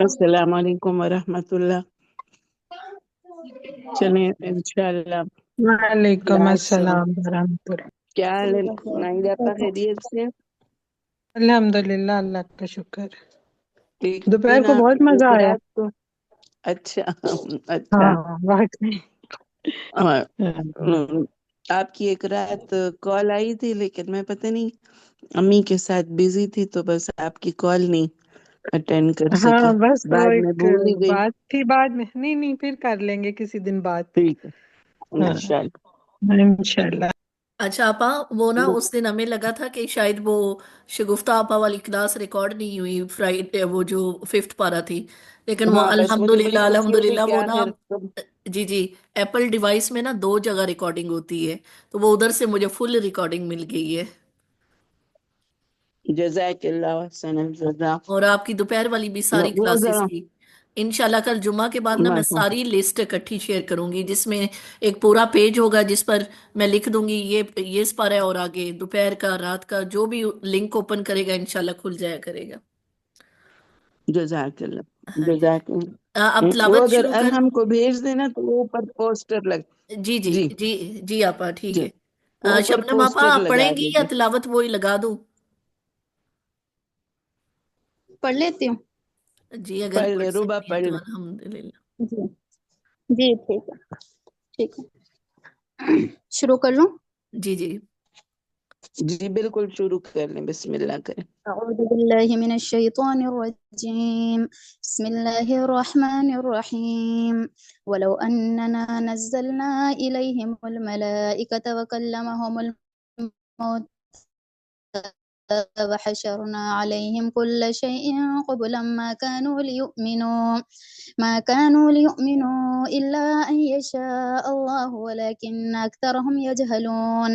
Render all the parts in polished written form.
السلام علیکم ورحمۃ اللہ. چلیں انشاءاللہ. وعلیکم السلام ورحمۃ اللہ. کیا حال ہے نائدہ آپا؟ خیریت سے؟ الحمدللہ، اللہ کا شکر. ایک دوپہر دن کو آپ بہت کی مزہ ایک آیا. رات کو اچھا اچھا ہاں واقعی. آپ کی ایک رات کال آئی تھی، لیکن میں پتہ نہیں امی کے ساتھ بزی تھی، تو بس آپ کی کال نہیں اٹینڈ کر ہاں سکی. بس وہ بعد میں ایک بھول ہی گئی. بات تھی، بعد میں نہیں پھر کر لیں گے کسی دن بات. ٹھیک ہے ہاں انشاءاللہ. انشاءاللہ. اچھا آپا، وہ نا اس دن ہمیں لگا تھا کہ شاید وہ شگفتہ آپا والی کلاس ریکارڈ نہیں ہوئی، فرائیڈے وہ جو 5th پارا تھی، لیکن وہ ہاں بس مجھے بڑی الحمدللہ خوشی ہوگی الحمدللہ کہ وہ نا آخر جی ایپل ڈیوائس میں نا 2 جگہ ریکارڈنگ ہوتی ہے، تو وہ ادھر سے مجھے فل ریکارڈنگ مل گئی ہے. جزاک اللہ احسن الجزا. اور آپ کی دوپہر والی بھی ساری وہ کلاسز ذرا کی انشاءاللہ کل جمعہ کے بعد نا میں ساری لسٹ اکٹھی شیئر کروں گی، جس میں ایک پورا پیج ہوگا جس پر میں لکھ دوں گی یہ اس پر ہے، اور آگے دوپہر کا رات کا جو بھی لنک اوپن کرے گا انشاءاللہ کھل جایا کرے گا. جزاک اللہ ہاں جی. جزاک اللہ. اب وہ تلاوت اگر شروع کر ارحم کو بھیج دینا تو وہ اوپر پوسٹر لگ. جی جی جی جی جی آپا ٹھیک جی ہے. وہ اوپر شبنم آپا پوسٹر آپ لگا پڑھیں گی یا دیجیے. تلاوت وہی لگا دوں؟ پڑھ لیتی ہوں. جی اگر پڑھ پڑھ لے روبا سکتی ہیں پڑھ تو لے. الحمدللہ. جی جی ٹھیک ہے شروع کر لوں. جی جی جی بالکل شروع کر لیں، بسم اللہ کریں. اعوذ باللہ من الشیطان الرجیم. بسم اللہ الرحمن الرحیم. ولو اننا نزلنا الیہم الملائکۃ وکلمہم الموت وحشرنا عليهم كل شيء قبلا ما كانوا ليؤمنوا إلا أن يشاء الله ولكن أكثرهم يجهلون.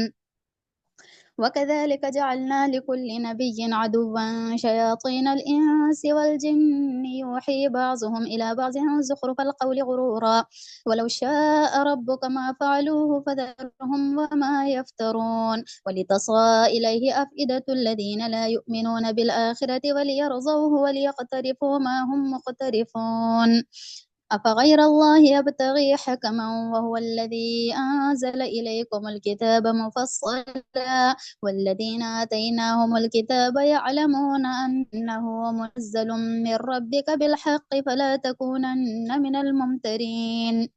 وكذلك جعلنا لكل نبي عدوا شياطين الإنس والجن يوحي بعضهم إلى بعض زخرف القول غرورا ولو شاء ربك ما فعلوه فذرهم وما يفترون ولتصغى إليه أفئدة الذين لا يؤمنون بالآخرة وليرضوه وليقترفوا ما هم مقترفون. أفغير الله يبتغي حكما وهو الذي أنزل إليكم الكتاب مفصلا والذين آتيناهم الكتاب يعلمون أنه منزل من ربك بالحق فلا تكونن من الممترين.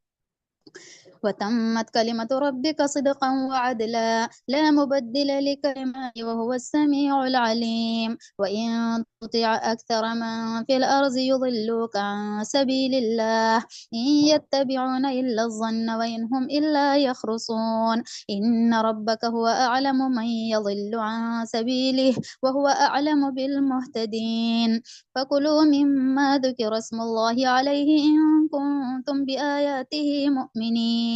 وتمت كلمة ربك صدقا وعدلا لا مبدل لكلماته وهو السميع العليم. وإن تطع أكثر من في الأرض يضلوك عن سبيل الله إن يتبعون إلا الظن وإن هم إلا يخرصون. إن ربك هو أعلم من يضل عن سبيله وهو أعلم بالمهتدين. فكلوا مما ذكر اسم الله عليه إن كنتم بآياته مؤمنين.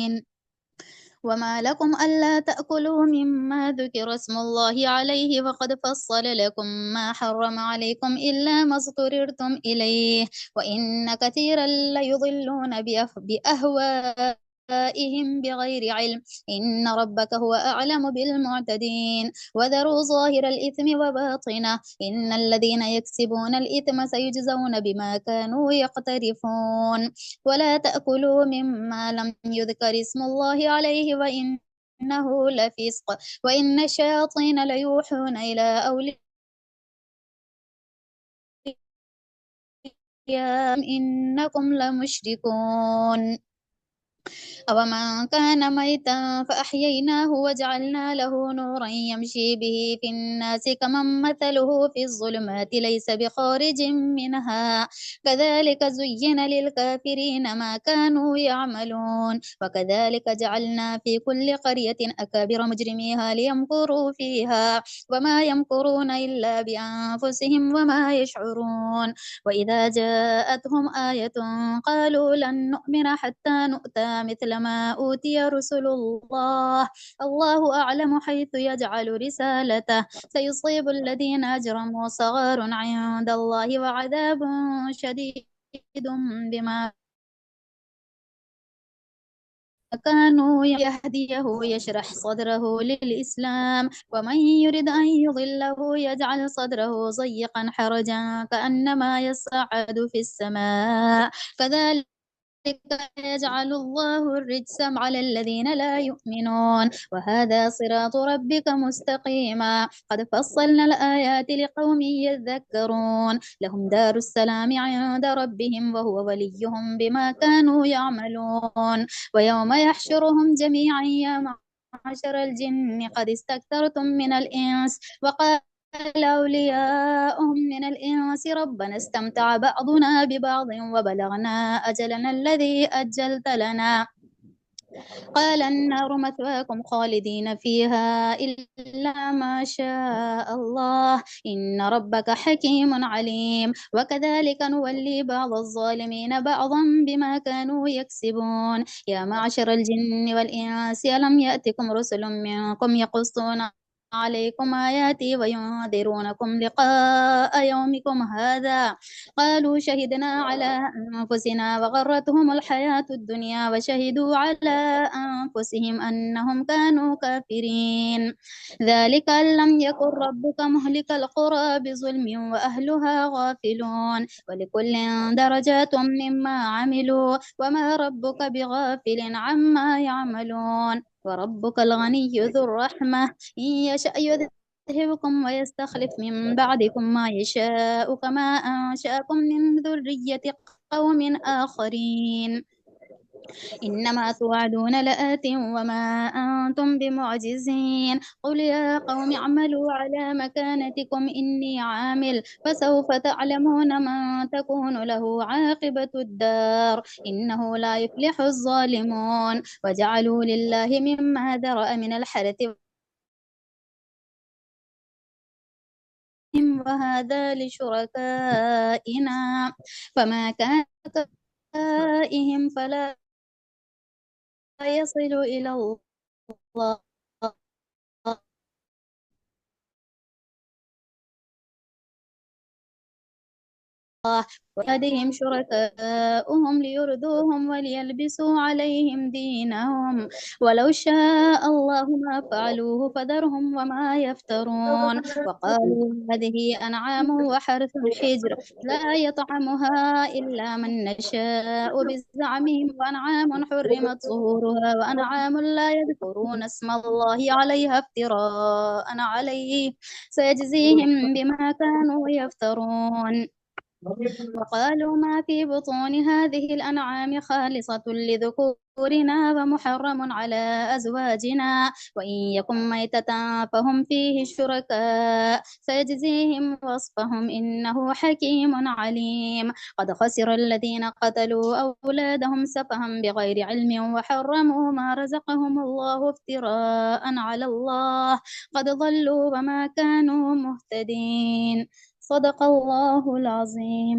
وما لكم ألا تأكلوا مما ذكر اسم الله عليه وقد فصل لكم ما حرم عليكم إلا ما اضطررتم إليه وإن كثيرا ليضلون بأهوائهم بغير علم إن ربك هو أعلم بالمعتدين. وذروا ظاهر الإثم وباطنه إن الذين يكسبون الإثم سيجزون بما كانوا يقترفون. ولا تأكلوا مما لم يذكر اسم الله عليه وإنه لفسق وإن الشياطين ليوحون إلى أوليائهم إنكم لمشركون. أومن كان ميتا فأحييناه وجعلنا له نورا يمشي به في الناس كمن مثله في الظلمات ليس بخارج منها كذلك زين للكافرين ما كانوا يعملون. وكذلك جعلنا في كل قرية أكابر مجرميها ليمكروا فيها وما يمكرون إلا بأنفسهم وما يشعرون. وإذا جاءتهم آية قالوا لن نؤمن حتى نؤتى مثل ما أوتي رسل الله الله أعلم حيث يجعل رسالته سيصيب الذين أجرموا صغار عند الله وعذاب شديد بما كانوا يهديه يشرح صدره للإسلام ومن يرد أن يضله يجعل صدره ضيقا حرجا كأنما يصعد في السماء كذلك يجعل الله الرجس على الذين لا يؤمنون وهذا صراط ربك مستقيما قد فصلنا الآيات لقوم يذكرون لهم دار السلام عند ربهم وهو وليهم بما كانوا يعملون ويوم يحشرهم جميعا يا معشر الجن قد استكثرتم من الإنس وقال أولياؤهم من الإنس ربنا استمتع بعضنا ببعض وبلغنا أجلنا الذي أجلت لنا قال النار مثواكم خالدين فيها إلا ما شاء الله إن ربك حكيم عليم وكذلك نولي بعض الظالمين بعضا بما كانوا يكسبون يا معشر الجن والإنس ألم يأتكم رسل منكم يقصون عليكم آياتي وينذرونكم لقاء يومكم هذا قالوا شهدنا على أنفسنا وغرتهم الحياة الدنيا وشهدوا على أنفسهم أنهم كانوا كافرين ذلك أن لم يكن ربك مهلك القرى بظلم وأهلها غافلون ولكل درجات مما عملوا وما ربك بغافل عما يعملون وربك الغني ذو الرحمة إن يشأ يذهبكم ويستخلف من بعدكم ما يشاء كما أنشأكم من ذرية قوم آخرين إنما توعدون لآت وما أنتم بمعجزين قل يا قوم اعملوا على مكانتكم إني عامل فسوف تعلمون من تكون له عاقبة الدار إنه لا يفلح الظالمون وجعلوا لله مما ذرأ من الحرث وهذا لشركائنا فما كان كائهم فلا يصل إلى الله ويدهم شركاؤهم ليردوهم وليلبسوا عليهم دينهم ولو شاء الله ما فعلوه فذرهم وما يفترون وقالوا هذه أنعام وحرث حجر لا يطعمها إلا من نشاء بزعمهم وأنعام حرمت ظهورها وأنعام لا يذكرون اسم الله عليها افتراء عليه سيجزيهم بما كانوا يفترون وقالوا ما في بطون هذه الأنعام خالصة لذكورنا ومحرم على أزواجنا وإن يكن ميتة فهم فيه شركاء سيجزيهم وصفهم إنه حكيم عليم قد خسر الذين قتلوا أولادهم سفها بغير علم وحرموا ما رزقهم الله افتراء على الله قد ضلوا وما كانوا مهتدين صدق الله العظيم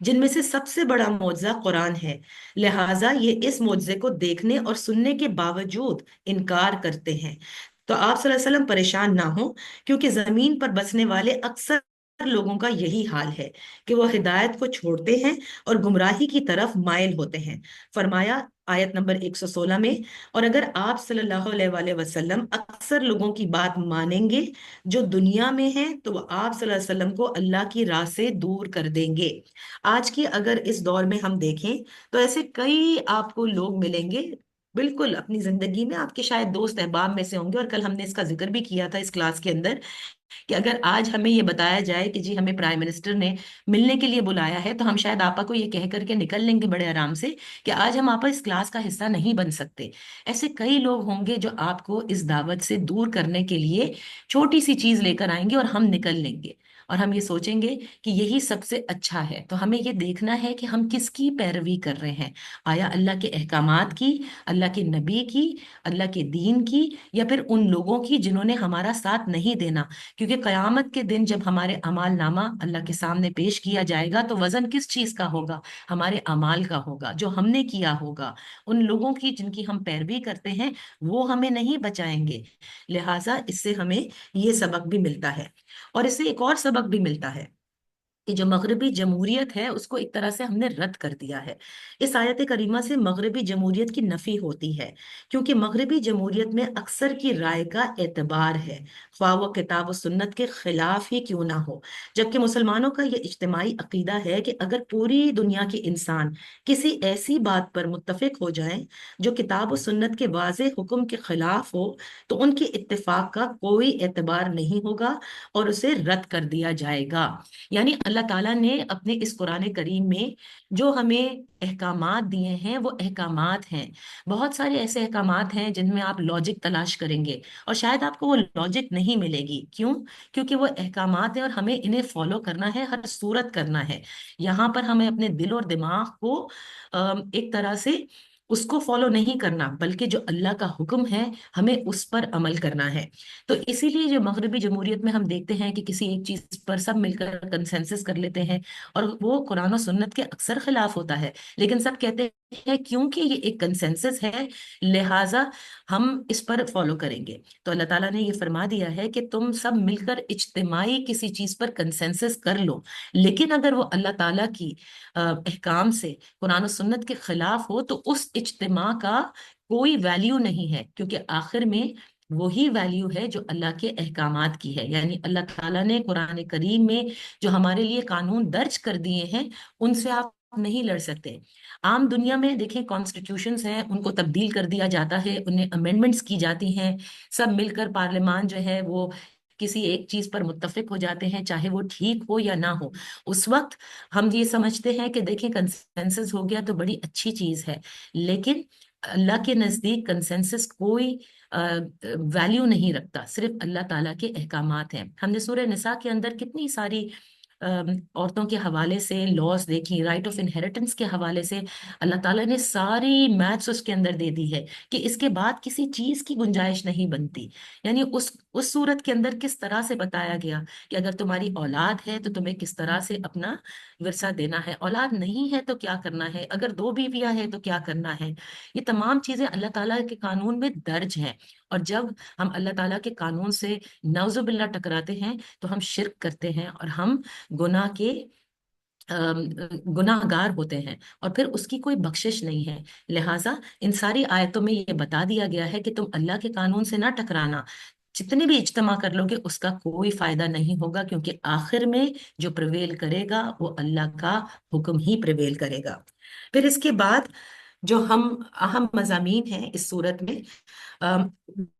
جن میں سے سب سے بڑا معجزہ قرآن ہے، لہٰذا یہ اس معجزے کو دیکھنے اور سننے کے باوجود انکار کرتے ہیں۔ تو آپ صلی اللہ علیہ وسلم پریشان نہ ہوں، کیونکہ زمین پر بسنے والے اکثر لوگوں کا یہی حال ہے کہ وہ ہدایت کو چھوڑتے ہیں اور گمراہی کی طرف مائل ہوتے ہیں۔ فرمایا آیت نمبر 116 میں، اور اگر آپ صلی اللہ علیہ وآلہ وسلم اکثر لوگوں کی بات مانیں گے جو دنیا میں ہیں، تو وہ آپ صلی اللہ علیہ وسلم کو اللہ کی راہ سے دور کر دیں گے۔ آج کی اگر اس دور میں ہم دیکھیں تو ایسے کئی آپ کو لوگ ملیں گے، بالکل اپنی زندگی میں آپ کے شاید دوست احباب میں سے ہوں گے، اور کل ہم نے اس کا ذکر بھی کیا تھا اس کلاس کے اندر، کہ اگر آج ہمیں یہ بتایا جائے کہ جی ہمیں پرائم منسٹر نے ملنے کے لیے بلایا ہے، تو ہم شاید آپا کو یہ کہہ کر کے نکل لیں گے بڑے آرام سے کہ آج ہم آپا اس کلاس کا حصہ نہیں بن سکتے۔ ایسے کئی لوگ ہوں گے جو آپ کو اس دعوت سے دور کرنے کے لیے چھوٹی سی چیز لے کر آئیں گے، اور ہم نکل لیں گے اور ہم یہ سوچیں گے کہ یہی سب سے اچھا ہے۔ تو ہمیں یہ دیکھنا ہے کہ ہم کس کی پیروی کر رہے ہیں، آیا اللہ کے احکامات کی، اللہ کے نبی کی، اللہ کے دین کی، یا پھر ان لوگوں کی جنہوں نے ہمارا ساتھ نہیں دینا۔ کیونکہ قیامت کے دن جب ہمارے اعمال نامہ اللہ کے سامنے پیش کیا جائے گا تو وزن کس چیز کا ہوگا؟ ہمارے اعمال کا ہوگا، جو ہم نے کیا ہوگا۔ ان لوگوں کی جن کی ہم پیروی کرتے ہیں وہ ہمیں نہیں بچائیں گے۔ لہٰذا اس سے ہمیں یہ سبق بھی ملتا ہے، اور اس سے ایک اور سبق بھی ملتا ہے کہ جو مغربی جمہوریت ہے اس کو ایک طرح سے ہم نے رد کر دیا ہے۔ اس آیت کریمہ سے مغربی جمہوریت کی نفی ہوتی ہے، کیونکہ مغربی جمہوریت میں اکثر کی رائے کا اعتبار ہے، خواہ وہ کتاب و سنت کے خلاف ہی کیوں نہ ہو۔ جبکہ مسلمانوں کا یہ اجتماعی عقیدہ ہے کہ اگر پوری دنیا کے انسان کسی ایسی بات پر متفق ہو جائیں جو کتاب و سنت کے واضح حکم کے خلاف ہو، تو ان کے اتفاق کا کوئی اعتبار نہیں ہوگا اور اسے رد کر دیا جائے گا۔ یعنی اللہ تعالیٰ نے اپنے اس قرآن کریم میں جو ہمیں احکامات دیے ہیں وہ احکامات ہیں۔ بہت سارے ایسے احکامات ہیں جن میں آپ لاجک تلاش کریں گے اور شاید آپ کو وہ لاجک نہیں ملے گی۔ کیوں؟ کیونکہ وہ احکامات ہیں اور ہمیں انہیں فالو کرنا ہے، ہر صورت کرنا ہے۔ یہاں پر ہمیں اپنے دل اور دماغ کو ایک طرح سے اس کو فالو نہیں کرنا، بلکہ جو اللہ کا حکم ہے ہمیں اس پر عمل کرنا ہے۔ تو اسی لیے جو مغربی جمہوریت میں ہم دیکھتے ہیں کہ کسی ایک چیز پر سب مل کر کنسنسس کر لیتے ہیں، اور وہ قرآن و سنت کے اکثر خلاف ہوتا ہے، لیکن سب کہتے ہیں کیونکہ یہ ایک کنسنسس ہے لہٰذا ہم اس پر فالو کریں گے۔ تو اللہ تعالیٰ نے یہ فرما دیا ہے کہ تم سب مل کر اجتماعی کسی چیز پر کنسنسس کر لو، لیکن اگر وہ اللہ تعالیٰ کی احکام سے، قرآن و سنت کے خلاف ہو، تو اس اجتماع کا کوئی ویلیو نہیں ہے، کیونکہ آخر میں وہی ویلیو ہے جو اللہ کے احکامات کی ہے۔ یعنی اللہ تعالیٰ نے قرآن کریم میں جو ہمارے لیے قانون درج کر دیے ہیں ان سے آپ نہیں لڑ سکتے۔ عام دنیا میں دیکھیں کانسٹیٹیوشنز ہیں، ان کو تبدیل کر دیا جاتا ہے، انہیں امینڈمنٹس کی جاتی ہیں، سب مل کر پارلیمان جو ہے وہ کسی ایک چیز پر متفق ہو جاتے ہیں، چاہے وہ ٹھیک ہو یا نہ ہو۔ اس وقت ہم یہ سمجھتے ہیں کہ دیکھیں کنسنسس ہو گیا تو بڑی اچھی چیز ہے، لیکن اللہ کے نزدیک کنسنسس کوئی ویلیو نہیں رکھتا، صرف اللہ تعالیٰ کے احکامات ہیں۔ ہم نے سورہ نساء کے اندر کتنی ساری عورتوں کے حوالے سے لاز دیکھی، رائٹ آف انہیریٹنس کے حوالے سے اللہ تعالیٰ نے ساری میتھس اس کے اندر دے دی ہے کہ اس کے بعد کسی چیز کی گنجائش نہیں بنتی۔ یعنی اس صورت کے اندر کس طرح سے بتایا گیا کہ اگر تمہاری اولاد ہے تو تمہیں کس طرح سے اپنا ورثہ دینا ہے، اولاد نہیں ہے تو کیا کرنا ہے، اگر 2 بیویاں ہیں تو کیا کرنا ہے۔ یہ تمام چیزیں اللہ تعالیٰ کے قانون میں درج ہیں، اور جب ہم اللہ تعالیٰ کے قانون سے نعوذ باللہ ٹکراتے ہیں تو ہم شرک کرتے ہیں اور ہم گناہ کے گناہ گار ہوتے ہیں، اور پھر اس کی کوئی بخشش نہیں ہے۔ لہٰذا ان ساری آیتوں میں یہ بتا دیا گیا ہے کہ تم اللہ کے قانون سے نہ ٹکرانا، جتنے بھی اجتماع کر لو گے اس کا کوئی فائدہ نہیں ہوگا، کیونکہ آخر میں جو پریویل کرے گا وہ اللہ کا حکم ہی پریویل کرے گا۔ پھر اس کے بعد جو ہم اہم مضامین ہیں اس صورت میں،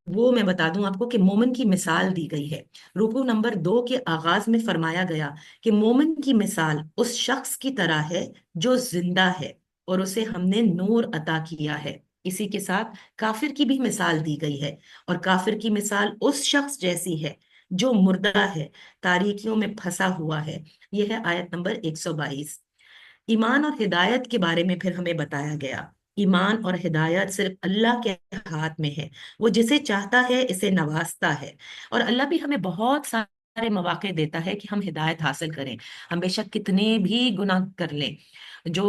وہ میں بتا دوں آپ کو کہ مومن کی مثال دی گئی ہے۔ رکوع نمبر 2 کے آغاز میں فرمایا گیا کہ مومن کی مثال اس شخص کی طرح ہے جو زندہ ہے اور اسے ہم نے نور عطا کیا ہے۔ اسی کے ساتھ کافر کی بھی مثال دی گئی ہے، اور کافر کی مثال اس شخص جیسی ہے جو مردہ ہے، تاریکیوں میں پھنسا ہوا ہے۔ یہ ہے آیت نمبر 122۔ ایمان اور ہدایت کے بارے میں پھر ہمیں بتایا گیا، ایمان اور ہدایت صرف اللہ کے ہاتھ میں ہے، وہ جسے چاہتا ہے اسے نوازتا ہے، اور اللہ بھی ہمیں بہت سارے سارے مواقع دیتا ہے کہ ہم ہدایت حاصل کریں. ہم بے شک کتنے بھی گناہ کر لیں، جو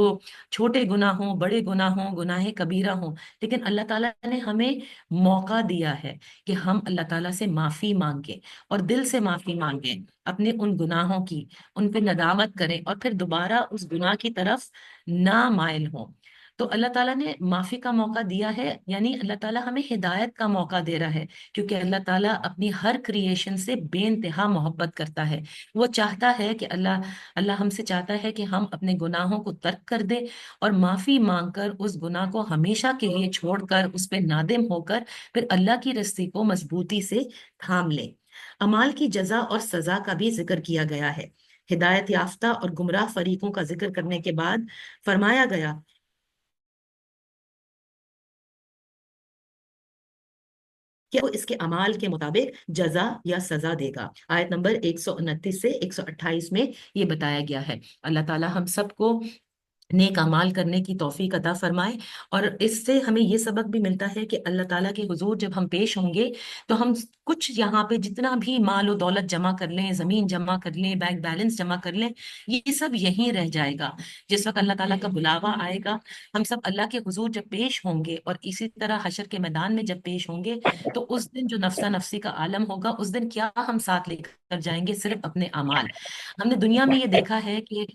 چھوٹے گناہ ہوں، بڑے گناہ ہوں، گناہ کبیرہ ہوں، لیکن اللہ تعالیٰ نے ہمیں موقع دیا ہے کہ ہم اللہ تعالیٰ سے معافی مانگیں اور دل سے معافی مانگیں اپنے ان گناہوں کی، ان پہ ندامت کریں اور پھر دوبارہ اس گناہ کی طرف نہ مائل ہوں. تو اللہ تعالیٰ نے معافی کا موقع دیا ہے، یعنی اللہ تعالیٰ ہمیں ہدایت کا موقع دے رہا ہے، کیونکہ اللہ تعالیٰ اپنی ہر کریشن سے بے انتہا محبت کرتا ہے. وہ چاہتا ہے کہ اللہ ہم سے چاہتا ہے کہ ہم اپنے گناہوں کو ترک کر دیں اور معافی مانگ کر اس گناہ کو ہمیشہ کے لیے چھوڑ کر اس پہ نادم ہو کر پھر اللہ کی رسی کو مضبوطی سے تھام لیں. اعمال کی جزا اور سزا کا بھی ذکر کیا گیا ہے. ہدایت یافتہ اور گمراہ فریقوں کا ذکر کرنے کے بعد فرمایا گیا کہ وہ اس کے اعمال کے مطابق جزا یا سزا دے گا. آیت نمبر 129 سے 128 میں یہ بتایا گیا ہے. اللہ تعالیٰ ہم سب کو نیک اعمال کرنے کی توفیق عطا فرمائے. اور اس سے ہمیں یہ سبق بھی ملتا ہے کہ اللہ تعالیٰ کے حضور جب ہم پیش ہوں گے تو ہم کچھ یہاں پہ جتنا بھی مال و دولت جمع کر لیں، زمین جمع کر لیں، بینک بیلنس جمع کر لیں، یہ سب یہیں رہ جائے گا. جس وقت اللہ تعالیٰ کا بلاوا آئے گا، ہم سب اللہ کے حضور جب پیش ہوں گے اور اسی طرح حشر کے میدان میں جب پیش ہوں گے تو اس دن جو نفسا نفسی کا عالم ہوگا، اس دن کیا ہم ساتھ لے کر جائیں گے؟ صرف اپنے اعمال. ہم نے دنیا میں یہ دیکھا ہے کہ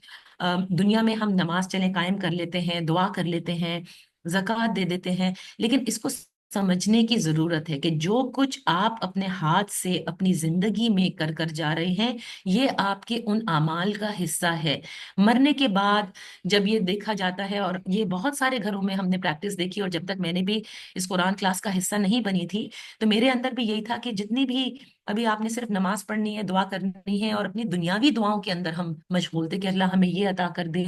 دنیا میں ہم نماز چلیں قائم کر لیتے ہیں، دعا کر لیتے ہیں، زکوٰۃ دے دیتے ہیں، لیکن اس کو سمجھنے کی ضرورت ہے کہ جو کچھ آپ اپنے ہاتھ سے اپنی زندگی میں کر جا رہے ہیں، یہ آپ کے ان اعمال کا حصہ ہے. مرنے کے بعد جب یہ دیکھا جاتا ہے، اور یہ بہت سارے گھروں میں ہم نے پریکٹس دیکھی، اور جب تک میں نے بھی اس قرآن کلاس کا حصہ نہیں بنی تھی تو میرے اندر بھی یہی تھا کہ جتنی بھی ابھی آپ نے صرف نماز پڑھنی ہے، دعا کرنی ہے، اور اپنی دنیاوی دعاؤں کے اندر ہم مشغول تھے کہ اللہ ہمیں یہ عطا کر دے،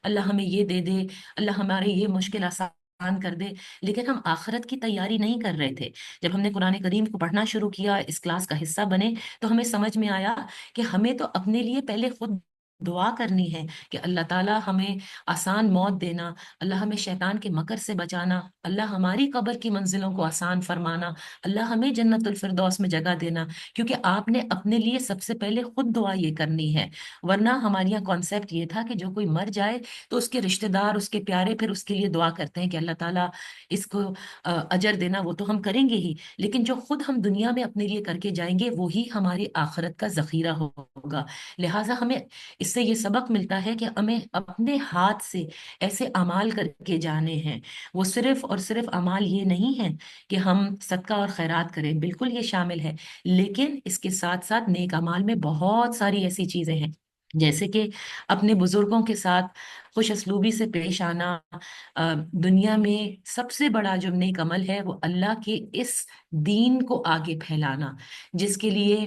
اللہ ہمیں یہ دے دے، اللہ ہمارے یہ مشکل آسان کر دے. لیکن ہم آخرت کی تیاری نہیں کر رہے تھے. جب ہم نے قرآن کریم کو پڑھنا شروع کیا، اس کلاس کا حصہ بنے، تو ہمیں سمجھ میں آیا کہ ہمیں تو اپنے لیے پہلے خود دعا کرنی ہے کہ اللہ تعالیٰ ہمیں آسان موت دینا، اللہ ہمیں شیطان کے مکر سے بچانا، اللہ ہماری قبر کی منزلوں کو آسان فرمانا، اللہ ہمیں جنت الفردوس میں جگہ دینا. کیونکہ آپ نے اپنے لیے سب سے پہلے خود دعا یہ کرنی ہے. ورنہ ہمارے یہاں کانسیپٹ یہ تھا کہ جو کوئی مر جائے تو اس کے رشتہ دار، اس کے پیارے پھر اس کے لیے دعا کرتے ہیں کہ اللہ تعالیٰ اس کو اجر دینا. وہ تو ہم کریں گے ہی، لیکن جو خود ہم دنیا میں اپنے لیے کر کے جائیں گے وہی ہماری آخرت کا ذخیرہ ہوگا. لہٰذا ہمیں اس سے یہ سبق ملتا ہے کہ ہمیں اپنے ہاتھ سے ایسے اعمال کر کے جانے ہیں. وہ صرف اور صرف اعمال یہ نہیں ہیں کہ ہم صدقہ اور خیرات کریں، بالکل یہ شامل ہے، لیکن اس کے ساتھ ساتھ نیک اعمال میں بہت ساری ایسی چیزیں ہیں، جیسے کہ اپنے بزرگوں کے ساتھ خوش اسلوبی سے پیش آنا. دنیا میں سب سے بڑا جو نیک عمل ہے وہ اللہ کے اس دین کو آگے پھیلانا، جس کے لیے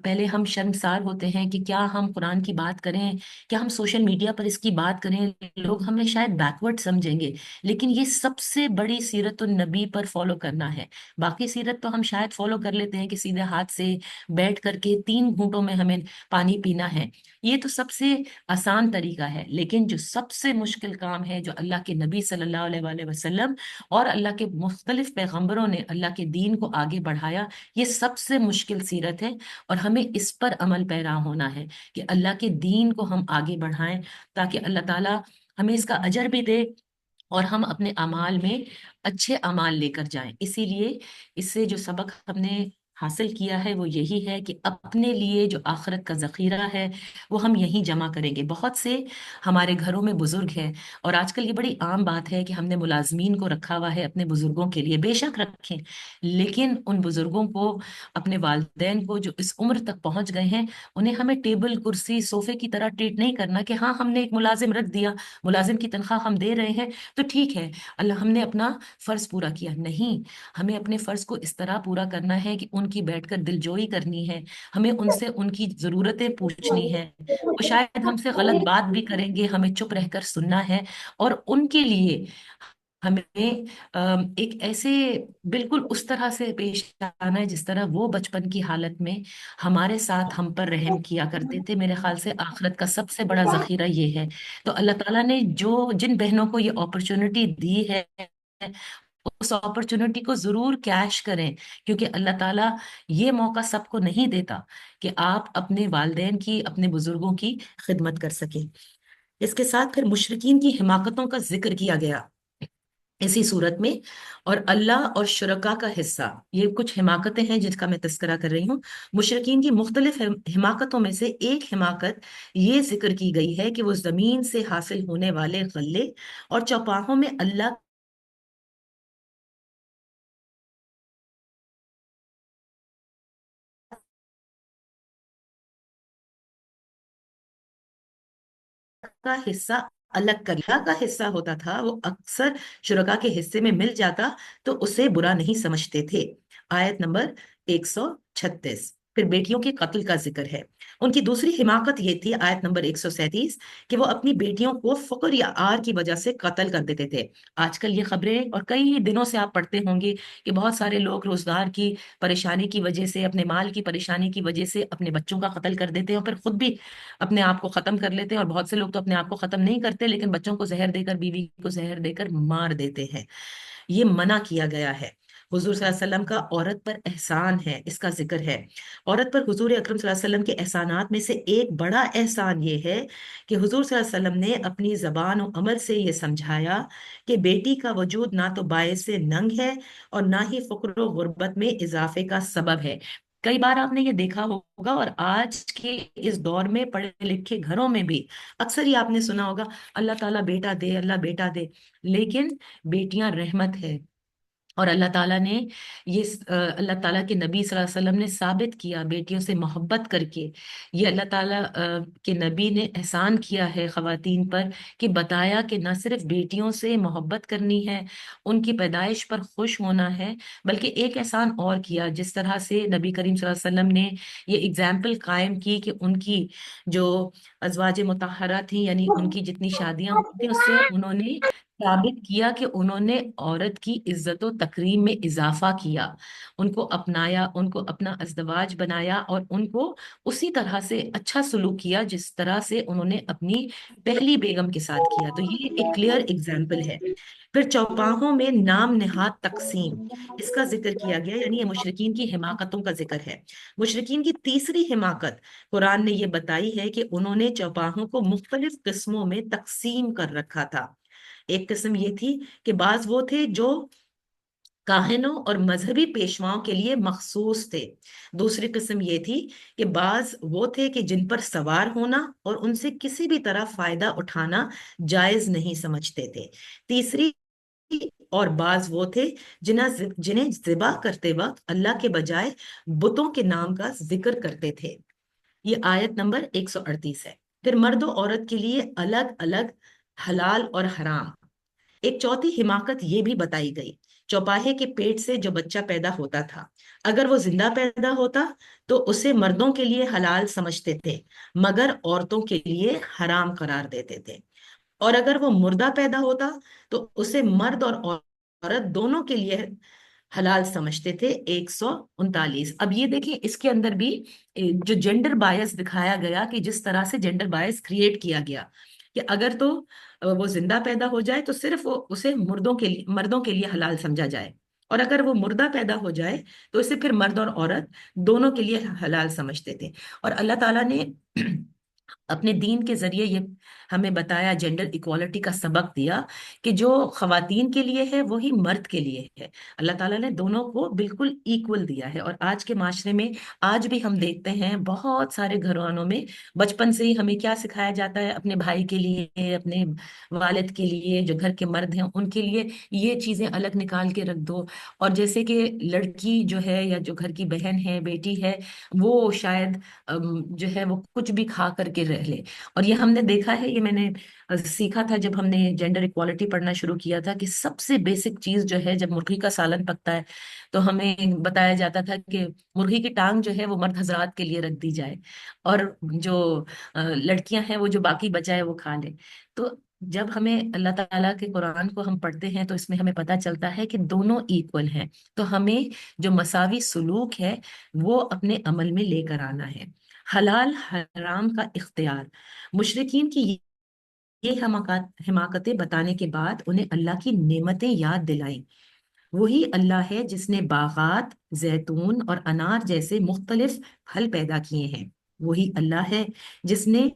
پہلے ہم شرمسار ہوتے ہیں کہ کیا ہم قرآن کی بات کریں، کیا ہم سوشل میڈیا پر اس کی بات کریں، لوگ ہمیں شاید بیکورڈ سمجھیں گے. لیکن یہ سب سے بڑی سیرت النبی پر فالو کرنا ہے. باقی سیرت تو ہم شاید فالو کر لیتے ہیں کہ سیدھے ہاتھ سے بیٹھ کر کے 3 گھونٹوں میں ہمیں پانی پینا ہے، یہ تو سب سے آسان طریقہ ہے. لیکن جو سب سے مشکل کام ہے، جو اللہ کے نبی صلی اللہ علیہ وآلہ وسلم اور اللہ کے مختلف پیغمبروں نے اللہ کے دین کو آگے بڑھایا، یہ سب سے مشکل سیرت ہے. اور ہمیں اس پر عمل پیرا ہونا ہے کہ اللہ کے دین کو ہم آگے بڑھائیں، تاکہ اللہ تعالیٰ ہمیں اس کا اجر بھی دے اور ہم اپنے اعمال میں اچھے اعمال لے کر جائیں. اسی لیے اس سے جو سبق ہم نے حاصل کیا ہے وہ یہی ہے کہ اپنے لیے جو آخرت کا ذخیرہ ہے وہ ہم یہیں جمع کریں گے. بہت سے ہمارے گھروں میں بزرگ ہیں، اور آج کل یہ بڑی عام بات ہے کہ ہم نے ملازمین کو رکھا ہوا ہے اپنے بزرگوں کے لیے. بے شک رکھیں، لیکن ان بزرگوں کو، اپنے والدین کو جو اس عمر تک پہنچ گئے ہیں، انہیں ہمیں ٹیبل کرسی صوفے کی طرح ٹریٹ نہیں کرنا کہ ہاں ہم نے ایک ملازم رکھ دیا، ملازم کی تنخواہ ہم دے رہے ہیں تو ٹھیک ہے، اللہ ہم نے اپنا فرض پورا کیا. نہیں، ہمیں اپنے فرض کو اس طرح پورا کرنا ہے کہ ان کی بیٹھ کر دلجوئی کرنی ہے، ہمیں ان سے ان کی ضرورتیں پوچھنی ہے. وہ شاید ہم سے غلط بات بھی کریں گے، ہمیں چپ رہ کر سننا ہے، اور ان کے لیے ہمیں ایک ایسے بالکل اس طرح سے پیش آنا ہے جس طرح وہ بچپن کی حالت میں ہمارے ساتھ ہم پر رحم کیا کرتے تھے. میرے خیال سے آخرت کا سب سے بڑا ذخیرہ یہ ہے. تو اللہ تعالیٰ نے جو جن بہنوں کو یہ اپرچونٹی دی ہے اس اپرچونٹی کو ضرور کیش کریں، کیونکہ اللہ تعالیٰ یہ موقع سب کو نہیں دیتا کہ آپ اپنے والدین کی، اپنے بزرگوں کی خدمت کر سکیں۔ اس کے ساتھ پھر مشرکین کی حماقتوں کا ذکر کیا گیا اسی صورت میں، اور اللہ اور شرکا کا حصہ، یہ کچھ حماقتیں ہیں جس کا میں تذکرہ کر رہی ہوں۔ مشرکین کی مختلف حماقتوں میں سے ایک حماقت یہ ذکر کی گئی ہے کہ وہ زمین سے حاصل ہونے والے غلے اور چوپاہوں میں اللہ کا حصہ الگ کر، اللہ کا حصہ ہوتا تھا وہ اکثر شرکا کے حصے میں مل جاتا تو اسے برا نہیں سمجھتے تھے۔ آیت نمبر 136۔ پھر بیٹیوں کے قتل کا ذکر ہے۔ ان کی دوسری حماقت یہ تھی، آیت نمبر 137، کہ وہ اپنی بیٹیوں کو فقر یا آر کی وجہ سے قتل کر دیتے تھے۔ آج کل یہ خبریں اور کئی دنوں سے آپ پڑھتے ہوں گے کہ بہت سارے لوگ روزگار کی پریشانی کی وجہ سے، اپنے مال کی پریشانی کی وجہ سے اپنے بچوں کا قتل کر دیتے ہیں اور پھر خود بھی اپنے آپ کو ختم کر لیتے ہیں، اور بہت سے لوگ تو اپنے آپ کو ختم نہیں کرتے لیکن بچوں کو زہر دے کر، بیوی کو زہر دے کر مار دیتے ہیں۔ یہ منع کیا گیا ہے۔ حضور صلی اللہ علیہ وسلم کا عورت پر احسان ہے، اس کا ذکر ہے۔ عورت پر حضور اکرم صلی اللہ علیہ وسلم کے احسانات میں سے ایک بڑا احسان یہ ہے کہ حضور صلی اللہ علیہ وسلم نے اپنی زبان و عمل سے یہ سمجھایا کہ بیٹی کا وجود نہ تو باعث ننگ ہے اور نہ ہی فقر و غربت میں اضافے کا سبب ہے۔ کئی بار آپ نے یہ دیکھا ہوگا، اور آج کے اس دور میں پڑھے لکھے گھروں میں بھی اکثر ہی آپ نے سنا ہوگا، اللہ تعالیٰ بیٹا دے، اللہ بیٹا دے، لیکن بیٹیاں رحمت ہے۔ اور اللہ تعالیٰ نے یہ اللہ تعالیٰ کے نبی صلی اللہ علیہ وسلم نے ثابت کیا بیٹیوں سے محبت کر کے، یہ اللہ تعالیٰ کے نبی نے احسان کیا ہے خواتین پر، کہ بتایا کہ نہ صرف بیٹیوں سے محبت کرنی ہے، ان کی پیدائش پر خوش ہونا ہے، بلکہ ایک احسان اور کیا، جس طرح سے نبی کریم صلی اللہ علیہ وسلم نے یہ اگزامپل قائم کی کہ ان کی جو ازواج مطہرہ تھیں، یعنی ان کی جتنی شادیاں ہوئی تھیں، اس سے انہوں نے ثابت کیا کہ انہوں نے عورت کی عزت و تکریم میں اضافہ کیا، ان کو اپنایا، ان کو اپنا ازدواج بنایا، اور ان کو اسی طرح سے اچھا سلوک کیا جس طرح سے انہوں نے اپنی پہلی بیگم کے ساتھ کیا۔ تو یہ ایک کلیئر اگزامپل ہے۔ پھر چوپاہوں میں نام نہاد تقسیم، اس کا ذکر کیا گیا، یعنی یہ مشرکین کی حماقتوں کا ذکر ہے۔ مشرکین کی تیسری حماقت قرآن نے یہ بتائی ہے کہ انہوں نے چوپاہوں کو مختلف قسموں میں تقسیم کر رکھا تھا۔ ایک قسم یہ تھی کہ بعض وہ تھے جو کاہنوں اور مذہبی پیشواؤں کے لیے مخصوص تھے۔ دوسری قسم یہ تھی کہ بعض وہ تھے کہ جن پر سوار ہونا اور ان سے کسی بھی طرح فائدہ اٹھانا جائز نہیں سمجھتے تھے۔ تیسری اور بعض وہ تھے جنہیں ذبح کرتے وقت اللہ کے بجائے بتوں کے نام کا ذکر کرتے تھے۔ یہ آیت نمبر 138 ہے۔ پھر مرد و عورت کے لیے الگ الگ حلال اور حرام۔ ایک چوتھی حماقت یہ بھی بتائی گئی، چوپاہے کے پیٹ سے جو بچہ پیدا ہوتا تھا، اگر وہ زندہ پیدا ہوتا تو اسے مردوں کے لیے حلال سمجھتے تھے مگر عورتوں کے لیے حرام قرار دیتے تھے، اور اگر وہ مردہ پیدا ہوتا تو اسے مرد اور عورت دونوں کے لیے حلال سمجھتے تھے۔ 139۔ اب یہ دیکھیں، اس کے اندر بھی جو جینڈر بائس دکھایا گیا، کہ جس طرح سے جینڈر بائس کریٹ کیا گیا کہ اگر تو وہ زندہ پیدا ہو جائے تو صرف اسے مردوں کے لیے حلال سمجھا جائے، اور اگر وہ مردہ پیدا ہو جائے تو اسے پھر مرد اور عورت دونوں کے لیے حلال سمجھتے تھے۔ اور اللہ تعالیٰ نے اپنے دین کے ذریعے یہ ہمیں بتایا، جینڈر ایکوالٹی کا سبق دیا کہ جو خواتین کے لیے ہے وہی مرد کے لیے ہے۔ اللہ تعالیٰ نے دونوں کو بالکل ایکول دیا ہے۔ اور آج کے معاشرے میں آج بھی ہم دیکھتے ہیں بہت سارے گھرانوں میں بچپن سے ہی ہمیں کیا سکھایا جاتا ہے، اپنے بھائی کے لیے، اپنے والد کے لیے، جو گھر کے مرد ہیں ان کے لیے یہ چیزیں الگ نکال کے رکھ دو، اور جیسے کہ لڑکی جو ہے یا جو گھر کی بہن ہے، بیٹی ہے، وہ شاید جو ہے وہ کچھ بھی کھا کر کے رہ لے۔ اور یہ ہم نے دیکھا ہے، یہ میں نے سیکھا تھا جب ہم نے جینڈر ایکوالٹی پڑھنا شروع کیا تھا، کہ سب سے بیسک چیز جو ہے، جب مرغی کا سالن پکتا ہے تو ہمیں بتایا جاتا تھا کہ مرغی کی ٹانگ جو ہے وہ مرد حضرات کے لیے رکھ دی جائے، اور جو لڑکیاں ہیں وہ جو باقی بچا ہے وہ کھا لیں۔ تو جب ہمیں اللہ تعالیٰ کے قرآن کو ہم پڑھتے ہیں تو اس میں ہمیں پتہ چلتا ہے کہ دونوں ایکول ہیں، تو ہمیں جو مساوی سلوک ہے وہ اپنے عمل میں لے کر آنا ہے۔ حلال حرام کا اختیار، مشرکین کی یہ حماقتیں بتانے کے بعد انہیں اللہ کی نعمتیں یاد دلائیں، وہی اللہ ہے جس نے باغات، زیتون اور انار جیسے مختلف پھل پیدا کیے ہیں۔ وہی اللہ ہے جس نے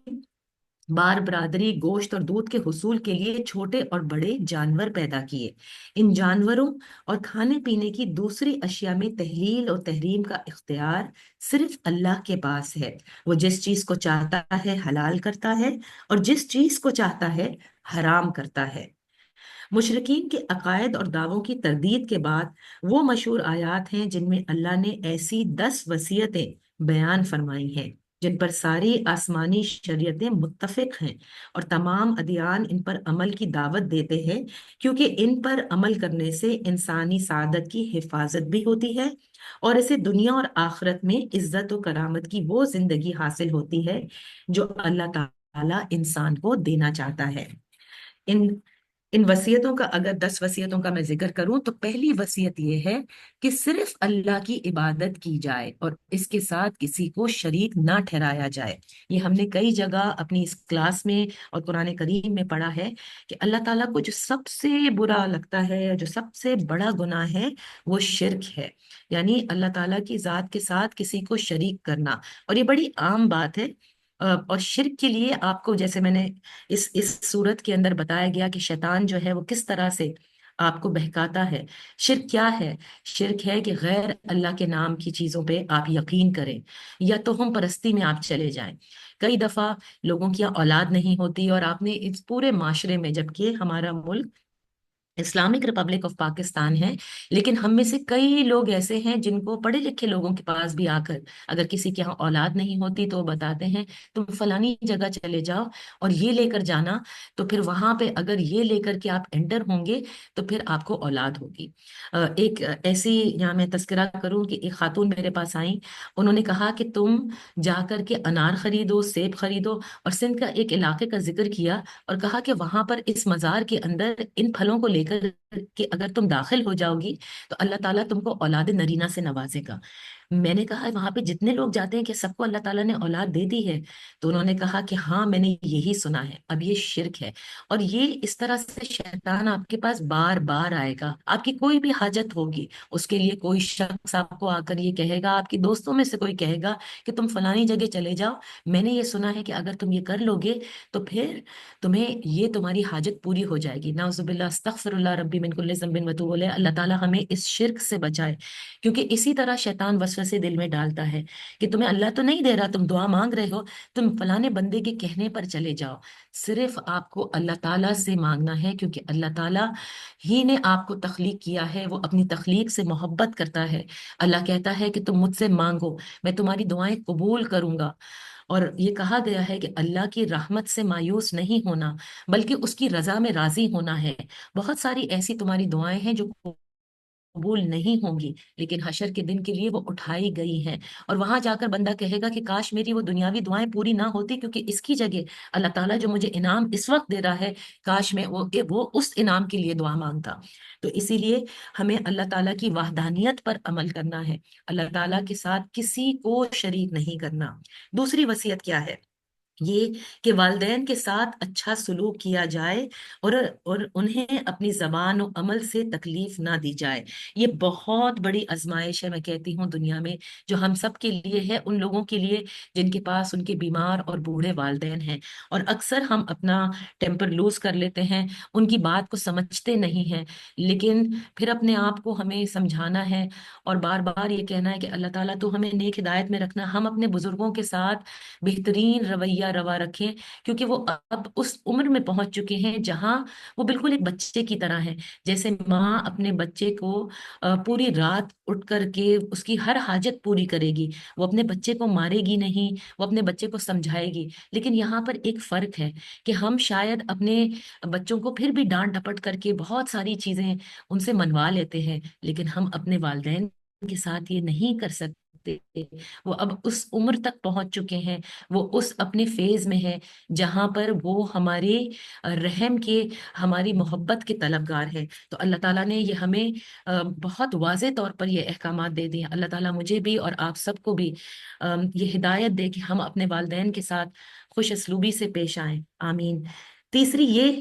بار برادری، گوشت اور دودھ کے حصول کے لیے چھوٹے اور بڑے جانور پیدا کیے۔ ان جانوروں اور کھانے پینے کی دوسری اشیاء میں تحلیل اور تحریم کا اختیار صرف اللہ کے پاس ہے۔ وہ جس چیز کو چاہتا ہے حلال کرتا ہے اور جس چیز کو چاہتا ہے حرام کرتا ہے۔ مشرکین کے عقائد اور دعووں کی تردید کے بعد وہ مشہور آیات ہیں جن میں اللہ نے ایسی 10 وصیتیں بیان فرمائی ہیں جن پر ساری آسمانی شریعتیں متفق ہیں، اور تمام ادیان ان پر عمل کی دعوت دیتے ہیں، کیونکہ ان پر عمل کرنے سے انسانی سعادت کی حفاظت بھی ہوتی ہے اور اسے دنیا اور آخرت میں عزت و کرامت کی وہ زندگی حاصل ہوتی ہے جو اللہ تعالیٰ انسان کو دینا چاہتا ہے۔ ان ان وصیتوں کا اگر 10 وصیتوں کا میں ذکر کروں تو پہلی وصیت یہ ہے کہ صرف اللہ کی عبادت کی جائے اور اس کے ساتھ کسی کو شریک نہ ٹھہرایا جائے۔ یہ ہم نے کئی جگہ اپنی اس کلاس میں اور قرآن کریم میں پڑھا ہے کہ اللہ تعالیٰ کو جو سب سے برا لگتا ہے، جو سب سے بڑا گناہ ہے، وہ شرک ہے، یعنی اللہ تعالیٰ کی ذات کے ساتھ کسی کو شریک کرنا۔ اور یہ بڑی عام بات ہے، اور شرک کے لیے آپ کو جیسے میں نے اس صورت کے اندر بتایا گیا کہ شیطان جو ہے وہ کس طرح سے آپ کو بہکاتا ہے۔ شرک کیا ہے؟ شرک ہے کہ غیر اللہ کے نام کی چیزوں پہ آپ یقین کریں یا توہم پرستی میں آپ چلے جائیں۔ کئی دفعہ لوگوں کی اولاد نہیں ہوتی اور آپ نے اس پورے معاشرے میں، جبکہ ہمارا ملک اسلامک ریپبلک آف پاکستان ہے، لیکن ہم میں سے کئی لوگ ایسے ہیں جن کو پڑھے لکھے لوگوں کے پاس بھی آ کر اگر کسی کے یہاں اولاد نہیں ہوتی تو وہ بتاتے ہیں تم فلانی جگہ چلے جاؤ اور یہ لے کر جانا، تو پھر وہاں پہ اگر یہ لے کر کے آپ انٹر ہوں گے تو پھر آپ کو اولاد ہوگی۔ ایک ایسی یہاں میں تذکرہ کروں کہ ایک خاتون میرے پاس آئیں، انہوں نے کہا کہ تم جا کر کے انار خریدو، سیب خریدو، اور سندھ کا ایک علاقے کا ذکر کیا اور کہا کہ وہاں پر اس مزار کے اندر ان پھلوں کو لے کر کہ اگر تم داخل ہو جاؤ گی تو اللہ تعالیٰ تم کو اولاد نرینہ سے نوازے گا۔ میں نے کہا وہاں پہ جتنے لوگ جاتے ہیں کہ سب کو اللہ تعالیٰ نے اولاد دے دی ہے؟ تو انہوں نے کہا کہ ہاں میں نے یہی سنا ہے۔ اب یہ شرک ہے، اور یہ اس طرح سے شیطان آپ کے پاس بار بار آئے گا۔ آپ کی کوئی بھی حاجت ہوگی، اس کے لیے کوئی شخص آپ کو آ کر یہ کہے گا، آپ کی دوستوں میں سے کوئی کہے گا کہ تم فلانی جگہ چلے جاؤ، میں نے یہ سنا ہے کہ اگر تم یہ کر لو گے تو پھر تمہیں یہ تمہاری حاجت پوری ہو جائے گی۔ نعوذ باللہ، استغفر اللہ ربی من کل ذنب واتوب الیہ۔ اللہ تعالیٰ ہمیں اس شرک سے بچائے، کیونکہ اسی طرح شیطان وسوسے دل میں ڈالتا ہے کہ تمہیں اللہ تو نہیں دے رہا، تم دعا مانگ رہے ہو، تم فلانے بندے کے کہنے پر چلے جاؤ۔ صرف آپ کو اللہ تعالیٰ سے مانگنا ہے، کیونکہ اللہ تعالیٰ ہی نے آپ کو تخلیق کیا ہے، وہ اپنی تخلیق سے محبت کرتا ہے۔ اللہ کہتا ہے کہ تم مجھ سے مانگو، میں تمہاری دعائیں قبول کروں گا۔ اور یہ کہا گیا ہے کہ اللہ کی رحمت سے مایوس نہیں ہونا بلکہ اس کی رضا میں راضی ہونا ہے۔ بہت ساری ایسی تمہاری دعائیں ہیں جو قبول نہیں ہوں گی، لیکن حشر کے دن کے لیے وہ اٹھائی گئی ہیں، اور وہاں جا کر بندہ کہے گا کہ کاش میری وہ دنیاوی دعائیں پوری نہ ہوتی، کیونکہ اس کی جگہ اللہ تعالیٰ جو مجھے انعام اس وقت دے رہا ہے کاش میں وہ اس انعام کے لیے دعا مانگتا۔ تو اسی لیے ہمیں اللہ تعالیٰ کی وحدانیت پر عمل کرنا ہے، اللہ تعالیٰ کے ساتھ کسی کو شریک نہیں کرنا۔ دوسری وصیت کیا ہے؟ یہ کہ والدین کے ساتھ اچھا سلوک کیا جائے اور انہیں اپنی زبان و عمل سے تکلیف نہ دی جائے۔ یہ بہت بڑی آزمائش ہے، میں کہتی ہوں دنیا میں، جو ہم سب کے لیے ہے، ان لوگوں کے لیے جن کے پاس ان کے بیمار اور بوڑھے والدین ہیں، اور اکثر ہم اپنا ٹیمپر لوز کر لیتے ہیں، ان کی بات کو سمجھتے نہیں ہیں، لیکن پھر اپنے آپ کو ہمیں سمجھانا ہے اور بار بار یہ کہنا ہے کہ اللہ تعالیٰ تو ہمیں نیک ہدایت میں رکھنا۔ ہم اپنے بزرگوں کے ساتھ بہترین رویہ روا رکھیں، کیونکہ وہ اب اس عمر میں پہنچ چکے ہیں جہاں وہ بالکل ایک بچے کی طرح ہیں۔ جیسے ماں اپنے بچے کو پوری رات اٹھ کر کے اس کی ہر حاجت پوری کرے گی، وہ اپنے بچے کو مارے گی نہیں، وہ اپنے بچے کو سمجھائے گی۔ لیکن یہاں پر ایک فرق ہے کہ ہم شاید اپنے بچوں کو پھر بھی ڈانٹ ڈپٹ کر کے بہت ساری چیزیں ان سے منوا لیتے ہیں، لیکن ہم اپنے والدین کے ساتھ یہ نہیں کر سکتے۔ وہ اب اس عمر تک پہنچ چکے ہیں، وہ اس اپنے فیز میں ہے جہاں پر وہ ہمارے رحم کے، ہماری محبت کے طلبگار ہے۔ تو اللہ تعالیٰ نے یہ ہمیں بہت واضح طور پر یہ احکامات دے دیے۔ اللہ تعالیٰ مجھے بھی اور آپ سب کو بھی یہ ہدایت دے کہ ہم اپنے والدین کے ساتھ خوش اسلوبی سے پیش آئیں، آمین۔ تیسری یہ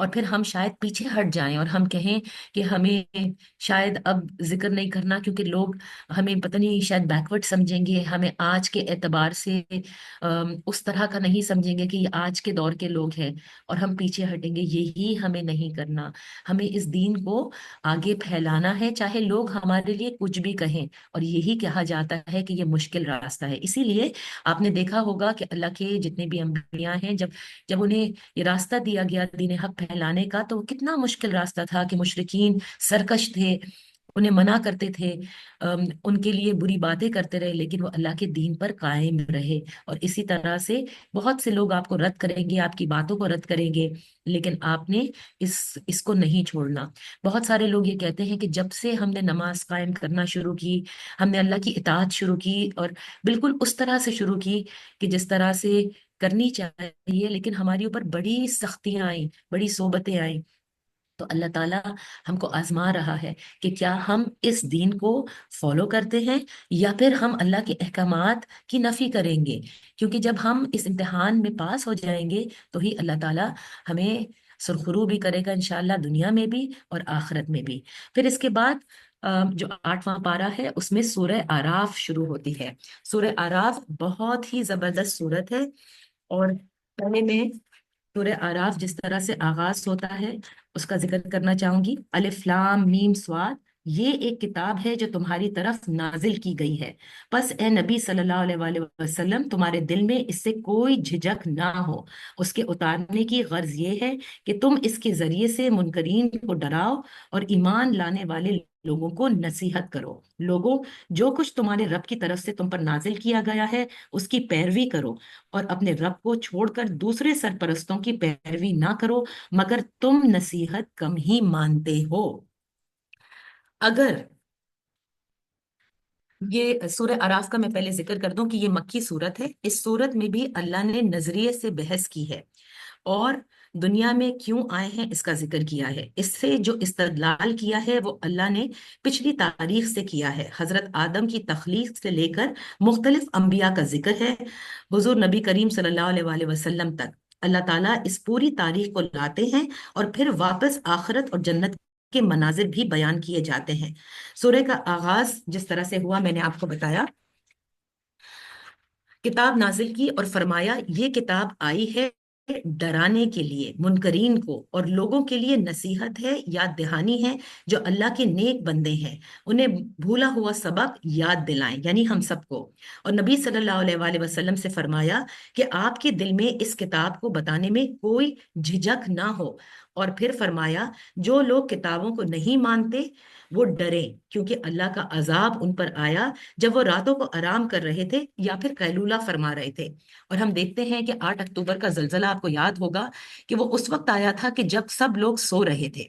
اور پھر ہم شاید پیچھے ہٹ جائیں اور ہم کہیں کہ ہمیں شاید اب ذکر نہیں کرنا کیونکہ لوگ ہمیں پتہ نہیں شاید بیکورڈ سمجھیں گے، ہمیں آج کے اعتبار سے اس طرح کا نہیں سمجھیں گے کہ یہ آج کے دور کے لوگ ہیں اور ہم پیچھے ہٹیں گے۔ یہی ہمیں نہیں کرنا، ہمیں اس دین کو آگے پھیلانا ہے چاہے لوگ ہمارے لیے کچھ بھی کہیں، اور یہی کہا جاتا ہے کہ یہ مشکل راستہ ہے۔ اسی لیے آپ نے دیکھا ہوگا کہ اللہ کے جتنے بھی انبیاء ہیں، جب جب انہیں یہ راستہ دیا گیا دین حق پھیلانے کا، تو وہ کتنا مشکل راستہ تھا کہ مشرکین سرکش تھے، انہیں منع کرتے تھے، ان کے لیے بری باتیں کرتے رہے، لیکن وہ اللہ کے دین پر قائم رہے۔ اور اسی طرح سے بہت سے لوگ آپ کو رد کریں گے، آپ کی باتوں کو رد کریں گے، لیکن آپ نے اس کو نہیں چھوڑنا۔ بہت سارے لوگ یہ کہتے ہیں کہ جب سے ہم نے نماز قائم کرنا شروع کی، ہم نے اللہ کی اطاعت شروع کی، اور بالکل اس طرح سے شروع کی کہ جس طرح سے کرنی چاہیے، لیکن ہماری اوپر بڑی سختیاں آئیں، بڑی صعوبتیں آئیں، تو اللہ تعالیٰ ہم کو آزما رہا ہے کہ کیا ہم اس دین کو فالو کرتے ہیں یا پھر ہم اللہ کے احکامات کی نفی کریں گے، کیونکہ جب ہم اس امتحان میں پاس ہو جائیں گے تو ہی اللہ تعالیٰ ہمیں سرخرو بھی کرے گا انشاءاللہ، دنیا میں بھی اور آخرت میں بھی۔ پھر اس کے بعد جو 8واں پارہ ہے اس میں سورہ آراف شروع ہوتی ہے۔ سورہ آراف بہت ہی زبردست سورت ہے، اور پہلے میں سورہ آراف جس طرح سے آغاز ہوتا ہے اس کا ذکر کرنا چاہوں گی۔ الف لام میم صاد، یہ ایک کتاب ہے جو تمہاری طرف نازل کی گئی ہے، پس اے نبی صلی اللہ علیہ وآلہ وسلم تمہارے دل میں اس سے کوئی جھجک نہ ہو۔ اس کے اتارنے کی غرض یہ ہے کہ تم اس کے ذریعے سے منکرین کو ڈراؤ اور ایمان لانے والے لوگوں کو نصیحت کرو۔ لوگوں، جو کچھ تمہارے رب کی طرف سے تم پر نازل کیا گیا ہے اس کی پیروی کرو، اور اپنے رب کو چھوڑ کر دوسرے سرپرستوں کی پیروی نہ کرو، مگر تم نصیحت کم ہی مانتے ہو۔ اگر یہ سورہ آراف کا میں پہلے ذکر کر دوں کہ یہ مکی سورت ہے، اس سورت میں بھی اللہ نے نظریے سے بحث کی ہے اور دنیا میں کیوں آئے ہیں اس کا ذکر کیا ہے۔ اس سے جو استدلال کیا ہے وہ اللہ نے پچھلی تاریخ سے کیا ہے، حضرت آدم کی تخلیق سے لے کر مختلف انبیاء کا ذکر ہے، حضور نبی کریم صلی اللہ علیہ وآلہ وسلم تک۔ اللہ تعالیٰ اس پوری تاریخ کو لاتے ہیں اور پھر واپس آخرت اور جنت کے مناظر بھی بیان کیے جاتے ہیں۔ سورہ کا آغاز جس طرح سے ہوا میں نے آپ کو بتایا، کتاب نازل کی اور فرمایا یہ کتاب آئی ہے ڈرانے کے لیے منکرین کو، اور لوگوں کے لیے نصیحت ہے، یاد دہانی ہے، جو اللہ کے نیک بندے ہیں انہیں بھولا ہوا سبق یاد دلائیں، یعنی ہم سب کو۔ اور نبی صلی اللہ علیہ وآلہ وسلم سے فرمایا کہ آپ کے دل میں اس کتاب کو بتانے میں کوئی جھجک نہ ہو، اور پھر فرمایا جو لوگ کتابوں کو نہیں مانتے وہ ڈریں، کیونکہ اللہ کا عذاب ان پر آیا جب وہ راتوں کو آرام کر رہے تھے یا پھر قیلولہ فرما رہے تھے۔ اور ہم دیکھتے ہیں کہ 8 اکتوبر کا زلزلہ آپ کو یاد ہوگا کہ وہ اس وقت آیا تھا کہ جب سب لوگ سو رہے تھے۔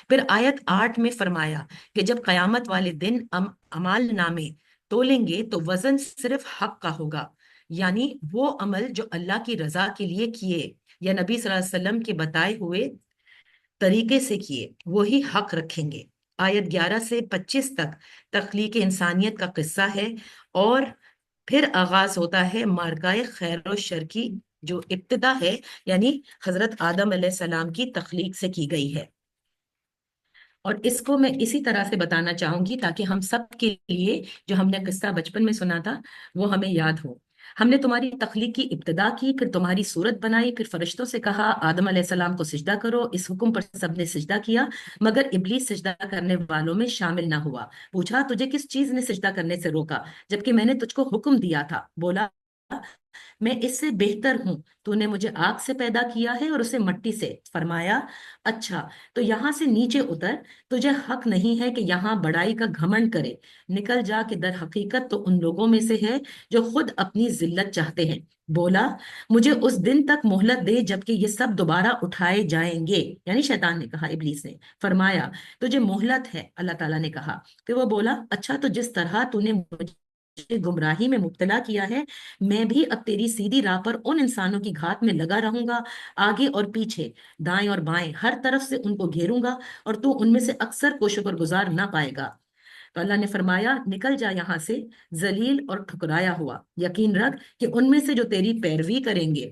پھر آیت 8 میں فرمایا کہ جب قیامت والے دن اعمال نامے تولیں گے تو وزن صرف حق کا ہوگا، یعنی وہ عمل جو اللہ کی رضا کے لیے کیے یا نبی صلی اللہ علیہ وسلم کے بتائے ہوئے طریقے سے کیے وہی حق رکھیں گے۔ آیت 11 سے 25 تک تخلیق انسانیت کا قصہ ہے، اور پھر آغاز ہوتا ہے مارکائے خیر و شر کی، جو ابتدا ہے یعنی حضرت آدم علیہ السلام کی تخلیق سے کی گئی ہے۔ اور اس کو میں اسی طرح سے بتانا چاہوں گی تاکہ ہم سب کے لیے جو ہم نے قصہ بچپن میں سنا تھا وہ ہمیں یاد ہو۔ ہم نے تمہاری تخلیق کی ابتدا کی، پھر تمہاری صورت بنائی، پھر فرشتوں سے کہا آدم علیہ السلام کو سجدہ کرو، اس حکم پر سب نے سجدہ کیا مگر ابلیس سجدہ کرنے والوں میں شامل نہ ہوا۔ پوچھا تجھے کس چیز نے سجدہ کرنے سے روکا جبکہ میں نے تجھ کو حکم دیا تھا؟ بولا میں اس سے بہتر ہوں، تو نے مجھے آگ سے پیدا کیا ہے اور اسے مٹی سے۔ فرمایا اچھا تو یہاں سے نیچے اتر، تجھے حق نہیں ہے کہ یہاں بڑائی کا گھمنڈ کرے، نکل جا کہ در حقیقت تو ان لوگوں میں سے ہے جو خود اپنی ذلت چاہتے ہیں۔ بولا مجھے اس دن تک مہلت دے جبکہ یہ سب دوبارہ اٹھائے جائیں گے، یعنی شیطان نے کہا، ابلیس نے۔ فرمایا تجھے مہلت ہے، اللہ تعالیٰ نے کہا۔ پھر وہ بولا اچھا تو جس طرح تو نے مجھے گمراہی میں مبتلا کیا ہے میں بھی اب تیری سیدھی راہ پر ان انسانوں کی گھات میں لگا رہوں گا، آگے اور پیچھے، دائیں اور بائیں، ہر طرف سے ان کو گھیروں گا اور تو ان میں سے اکثر کو شکر گزار نہ پائے گا۔ تو اللہ نے فرمایا نکل جا یہاں سے ذلیل اور ٹھکرایا ہوا، یقین رکھ کہ ان میں سے جو تیری پیروی کریں گے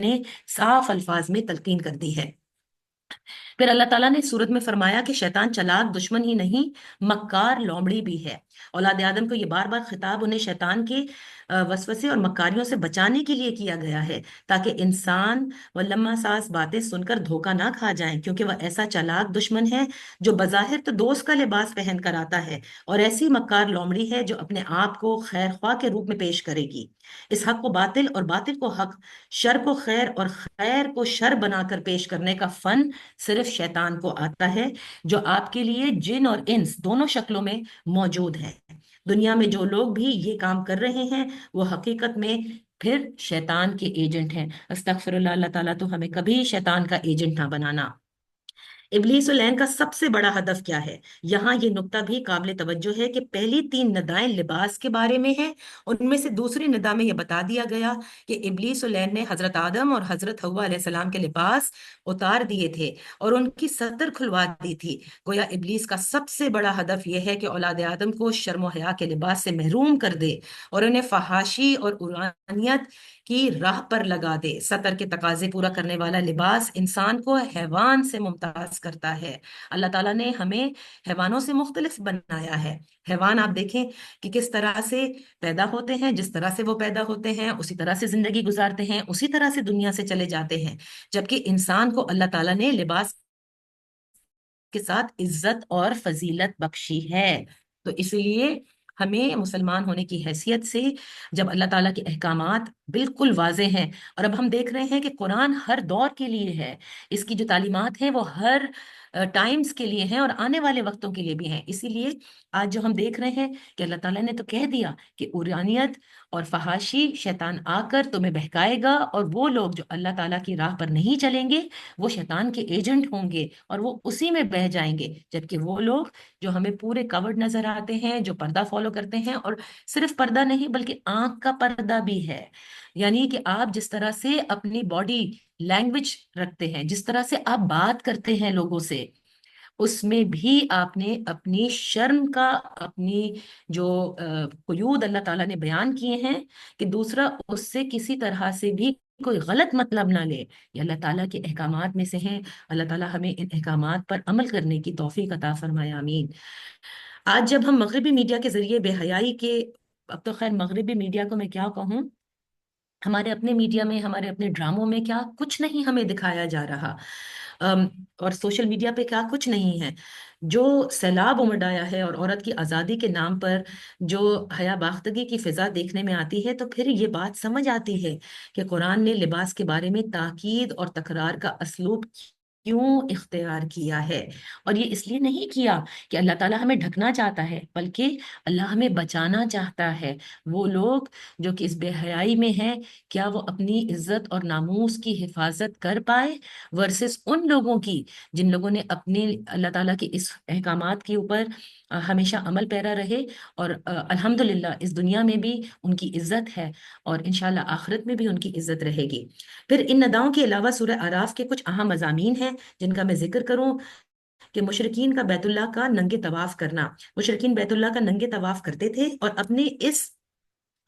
نے صاف الفاظ میں تلقین کر دی ہے۔ پھر اللہ تعالیٰ نے سورت میں فرمایا کہ شیطان چلاک دشمن ہی نہیں مکار لومڑی بھی ہے۔ اولاد آدم کو یہ بار بار خطاب انہیں شیطان کے وسوسے اور مکاریوں سے بچانے کے لیے کیا گیا ہے، تاکہ انسان ولما ساز باتیں سن کر دھوکہ نہ کھا جائیں، کیونکہ وہ ایسا چلاک دشمن ہے جو بظاہر تو دوست کا لباس پہن کر آتا ہے، اور ایسی مکار لومڑی ہے جو اپنے آپ کو خیر خواہ کے روپ میں پیش کرے گی۔ اس حق کو باطل اور باطل کو حق، شر کو خیر اور خیر کو شر بنا کر پیش کرنے کا فن صرف شیطان کو آتا ہے، جو آپ کے لیے جن اور انس دونوں شکلوں میں موجود ہے۔ دنیا میں جو لوگ بھی یہ کام کر رہے ہیں وہ حقیقت میں پھر شیطان کے ایجنٹ ہیں۔ استغفر اللہ، اللہ تعالیٰ تو ہمیں کبھی شیطان کا ایجنٹ نہ بنانا۔ ابلیس و لعین کا سب سے بڑا ہدف کیا ہے؟ یہاں یہ نقطہ بھی قابل توجہ ہے کہ پہلی 3 ندائیں لباس کے بارے میں ہیں، ان میں سے دوسری ندا میں یہ بتا دیا گیا کہ ابلیس و لعین نے حضرت آدم اور حضرت حوا علیہ السلام کے لباس اتار دیے تھے اور ان کی ستر کھلوا دی تھی۔ گویا ابلیس کا سب سے بڑا ہدف یہ ہے کہ اولاد آدم کو شرم و حیا کے لباس سے محروم کر دے اور انہیں فحاشی اور عرانیت کی راہ پر لگا دے۔ ستر کے تقاضے پورا کرنے والا لباس انسان کو حیوان سے ممتاز کرتا ہے۔ اللہ تعالیٰ نے ہمیں حیوانوں سے مختلف بنایا ہے۔ حیوان آپ دیکھیں کہ کس طرح سے پیدا ہوتے ہیں، جس طرح سے وہ پیدا ہوتے ہیں اسی طرح سے زندگی گزارتے ہیں، اسی طرح سے دنیا سے چلے جاتے ہیں، جبکہ انسان کو اللہ تعالیٰ نے لباس کے ساتھ عزت اور فضیلت بخشی ہے۔ تو اس لیے ہمیں مسلمان ہونے کی حیثیت سے جب اللہ تعالیٰ کے احکامات بالکل واضح ہیں، اور اب ہم دیکھ رہے ہیں کہ قرآن ہر دور کے لیے ہے، اس کی جو تعلیمات ہیں وہ ہر ٹائمز کے لیے ہیں اور آنے والے وقتوں کے لیے بھی ہیں۔ اسی لیے آج جو ہم دیکھ رہے ہیں کہ اللہ تعالیٰ نے تو کہہ دیا کہ عریانیت اور فحاشی شیطان آ کر تمہیں بہکائے گا، اور وہ لوگ جو اللہ تعالیٰ کی راہ پر نہیں چلیں گے وہ شیطان کے ایجنٹ ہوں گے اور وہ اسی میں بہہ جائیں گے، جبکہ وہ لوگ جو ہمیں پورے کورڈ نظر آتے ہیں، جو پردہ فالو کرتے ہیں، اور صرف پردہ نہیں بلکہ آنکھ کا پردہ بھی ہے، یعنی کہ آپ جس طرح سے اپنی باڈی لینگویج رکھتے ہیں، جس طرح سے آپ بات کرتے ہیں لوگوں سے، اس میں بھی آپ نے اپنی شرم کا، اپنی جو قیود اللہ تعالیٰ نے بیان کیے ہیں کہ دوسرا اس سے کسی طرح سے بھی کوئی غلط مطلب نہ لے، یہ اللہ تعالیٰ کے احکامات میں سے ہیں۔ اللہ تعالیٰ ہمیں ان احکامات پر عمل کرنے کی توفیق عطا فرمائے، آمین۔ آج جب ہم مغربی میڈیا کے ذریعے بے حیائی کے، اب تو خیر مغربی میڈیا کو میں کیا کہوں، ہمارے اپنے میڈیا میں، ہمارے اپنے ڈراموں میں کیا کچھ نہیں ہمیں دکھایا جا رہا، اور سوشل میڈیا پہ کیا کچھ نہیں ہے، جو سیلاب امڈ آیا ہے اور عورت کی آزادی کے نام پر جو حیا باختگی کی فضا دیکھنے میں آتی ہے، تو پھر یہ بات سمجھ آتی ہے کہ قرآن نے لباس کے بارے میں تاکید اور تکرار کا اسلوب کیوں اختیار کیا ہے، اور یہ اس لیے نہیں کیا کہ اللہ تعالیٰ ہمیں ڈھکنا چاہتا ہے، بلکہ اللہ ہمیں بچانا چاہتا ہے۔ وہ لوگ جو کہ اس بے حیائی میں ہیں، کیا وہ اپنی عزت اور ناموس کی حفاظت کر پائے، ورسز ان لوگوں کی جن لوگوں نے اپنے اللہ تعالیٰ کے اس احکامات کے اوپر ہمیشہ عمل پیرا رہے، اور الحمدللہ اس دنیا میں بھی ان کی عزت ہے اور انشاءاللہ آخرت میں بھی ان کی عزت رہے گی۔ پھر ان نداؤں کے علاوہ سورہ اعراف کے کچھ اہم مضامین ہیں جن کا میں ذکر کروں کہ مشرکین کا بیت اللہ کا ننگے طواف کرنا۔ مشرکین بیت اللہ کا ننگے طواف کرتے تھے اور اپنے اس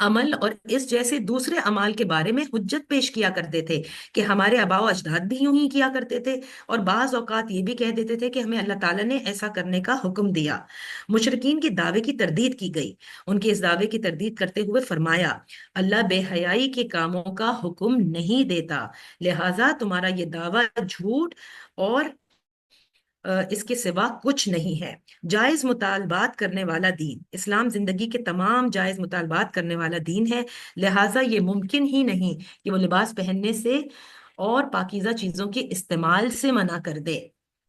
عمل اور اس جیسے دوسرے اعمال کے بارے میں حجت پیش کیا کرتے تھے کہ ہمارے آباء و اجداد بھی یوں ہی کیا کرتے تھے، اور بعض اوقات یہ بھی کہہ دیتے تھے کہ ہمیں اللہ تعالیٰ نے ایسا کرنے کا حکم دیا۔ مشرکین کے دعوے کی تردید کی گئی، ان کے اس دعوے کی تردید کرتے ہوئے فرمایا اللہ بے حیائی کے کاموں کا حکم نہیں دیتا، لہٰذا تمہارا یہ دعویٰ جھوٹ اور اس کے سوا کچھ نہیں ہے۔ جائز مطالبات کرنے والا دین، اسلام زندگی کے تمام جائز مطالبات کرنے والا دین ہے، لہٰذا یہ ممکن ہی نہیں کہ وہ لباس پہننے سے اور پاکیزہ چیزوں کے استعمال سے منع کر دے۔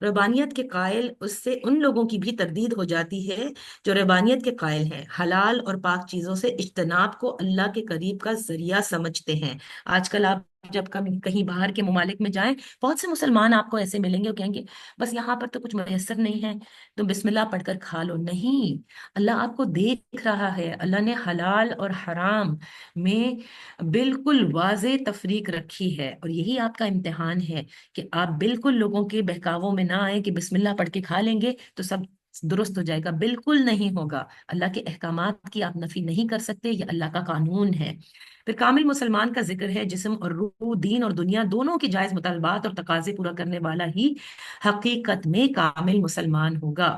ربانیت کے قائل، اس سے ان لوگوں کی بھی تردید ہو جاتی ہے جو ربانیت کے قائل ہیں، حلال اور پاک چیزوں سے اجتناب کو اللہ کے قریب کا ذریعہ سمجھتے ہیں۔ آج کل آپ جب کہیں باہر کے ممالک میں جائیں، بہت سے مسلمان آپ کو ایسے ملیں گے اور کہیں گے بس یہاں پر تو کچھ میسر نہیں ہے، تم بسم اللہ پڑھ کر کھا لو۔ نہیں، اللہ آپ کو دیکھ رہا ہے، اللہ نے حلال اور حرام میں بالکل واضح تفریق رکھی ہے، اور یہی آپ کا امتحان ہے کہ آپ بالکل لوگوں کے بہکاووں میں نہ آئیں کہ بسم اللہ پڑھ کے کھا لیں گے تو درست ہو جائے گا، بالکل نہیں ہوگا۔ اللہ کے احکامات کی آپ نفی نہیں کر سکتے، یہ اللہ کا قانون ہے۔ پھر کامل مسلمان کا ذکر ہے، جسم اور روح، دین اور دنیا دونوں کی جائز مطالبات اور تقاضے پورا کرنے والا ہی حقیقت میں کامل مسلمان ہوگا۔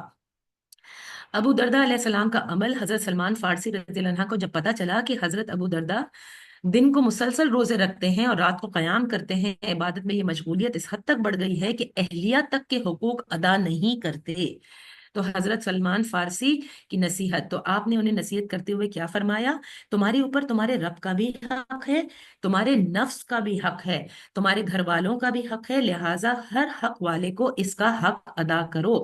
ابو دردہ علیہ السلام کا عمل، حضرت سلمان فارسی رضی اللہ عنہ کو جب پتا چلا کہ حضرت ابو دردہ دن کو مسلسل روزے رکھتے ہیں اور رات کو قیام کرتے ہیں، عبادت میں یہ مشغولیت اس حد تک بڑھ گئی ہے کہ اہلیہ تک کے حقوق ادا نہیں کرتے، تو حضرت سلمان فارسی کی نصیحت، تو آپ نے انہیں نصیحت کرتے ہوئے کیا فرمایا؟ تمہارے اوپر تمہارے رب کا بھی حق ہے، تمہارے نفس کا بھی حق ہے، تمہارے گھر والوں کا بھی حق ہے، لہٰذا ہر حق والے کو اس کا حق ادا کرو۔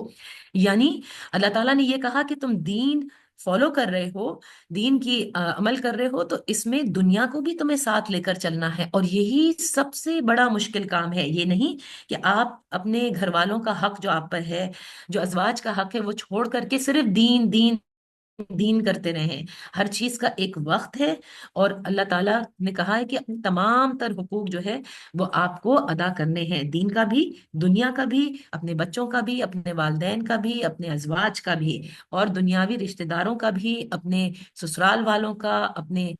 یعنی اللہ تعالیٰ نے یہ کہا کہ تم دین فالو کر رہے ہو، دین کی عمل کر رہے ہو، تو اس میں دنیا کو بھی تمہیں ساتھ لے کر چلنا ہے، اور یہی سب سے بڑا مشکل کام ہے۔ یہ نہیں کہ آپ اپنے گھر والوں کا حق جو آپ پر ہے، جو ازواج کا حق ہے، وہ چھوڑ کر کے صرف دین دین دین کرتے رہیں۔ ہر چیز کا ایک وقت ہے، اور اللہ تعالیٰ نے کہا ہے کہ تمام تر حقوق جو ہے وہ آپ کو ادا کرنے ہیں، دین کا بھی، دنیا کا بھی، اپنے بچوں کا بھی، اپنے والدین کا بھی، اپنے ازواج کا بھی، اور دنیاوی رشتہ داروں کا بھی، اپنے سسرال والوں کا، اپنے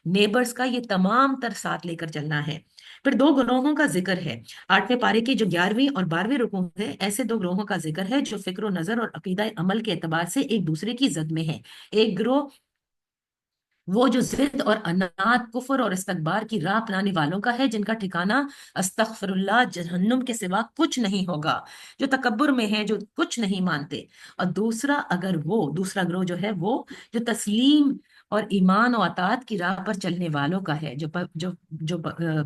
نیبرز کا، یہ تمام تر ساتھ لے کر چلنا ہے۔ پھر دو گروہوں کا ذکر ہے، 8ویں پارے کی جو 11ویں اور 12ویں رکوع ہے، ایسے دو گروہوں کا ذکر ہے جو فکر و نظر اور عقیدہ عمل کے اعتبار سے ایک دوسرے کی زد میں ہیں۔ ایک گروہ وہ جو ضد اور انات، کفر اور استکبار کی راہ اپنانے والوں کا ہے، جن کا ٹھکانہ استغفر اللہ جہنم کے سوا کچھ نہیں ہوگا، جو تکبر میں ہیں، جو کچھ نہیں مانتے۔ اور دوسرا گروہ جو ہے وہ جو تسلیم اور ایمان و اطاعت کی راہ پر چلنے والوں کا ہے، جو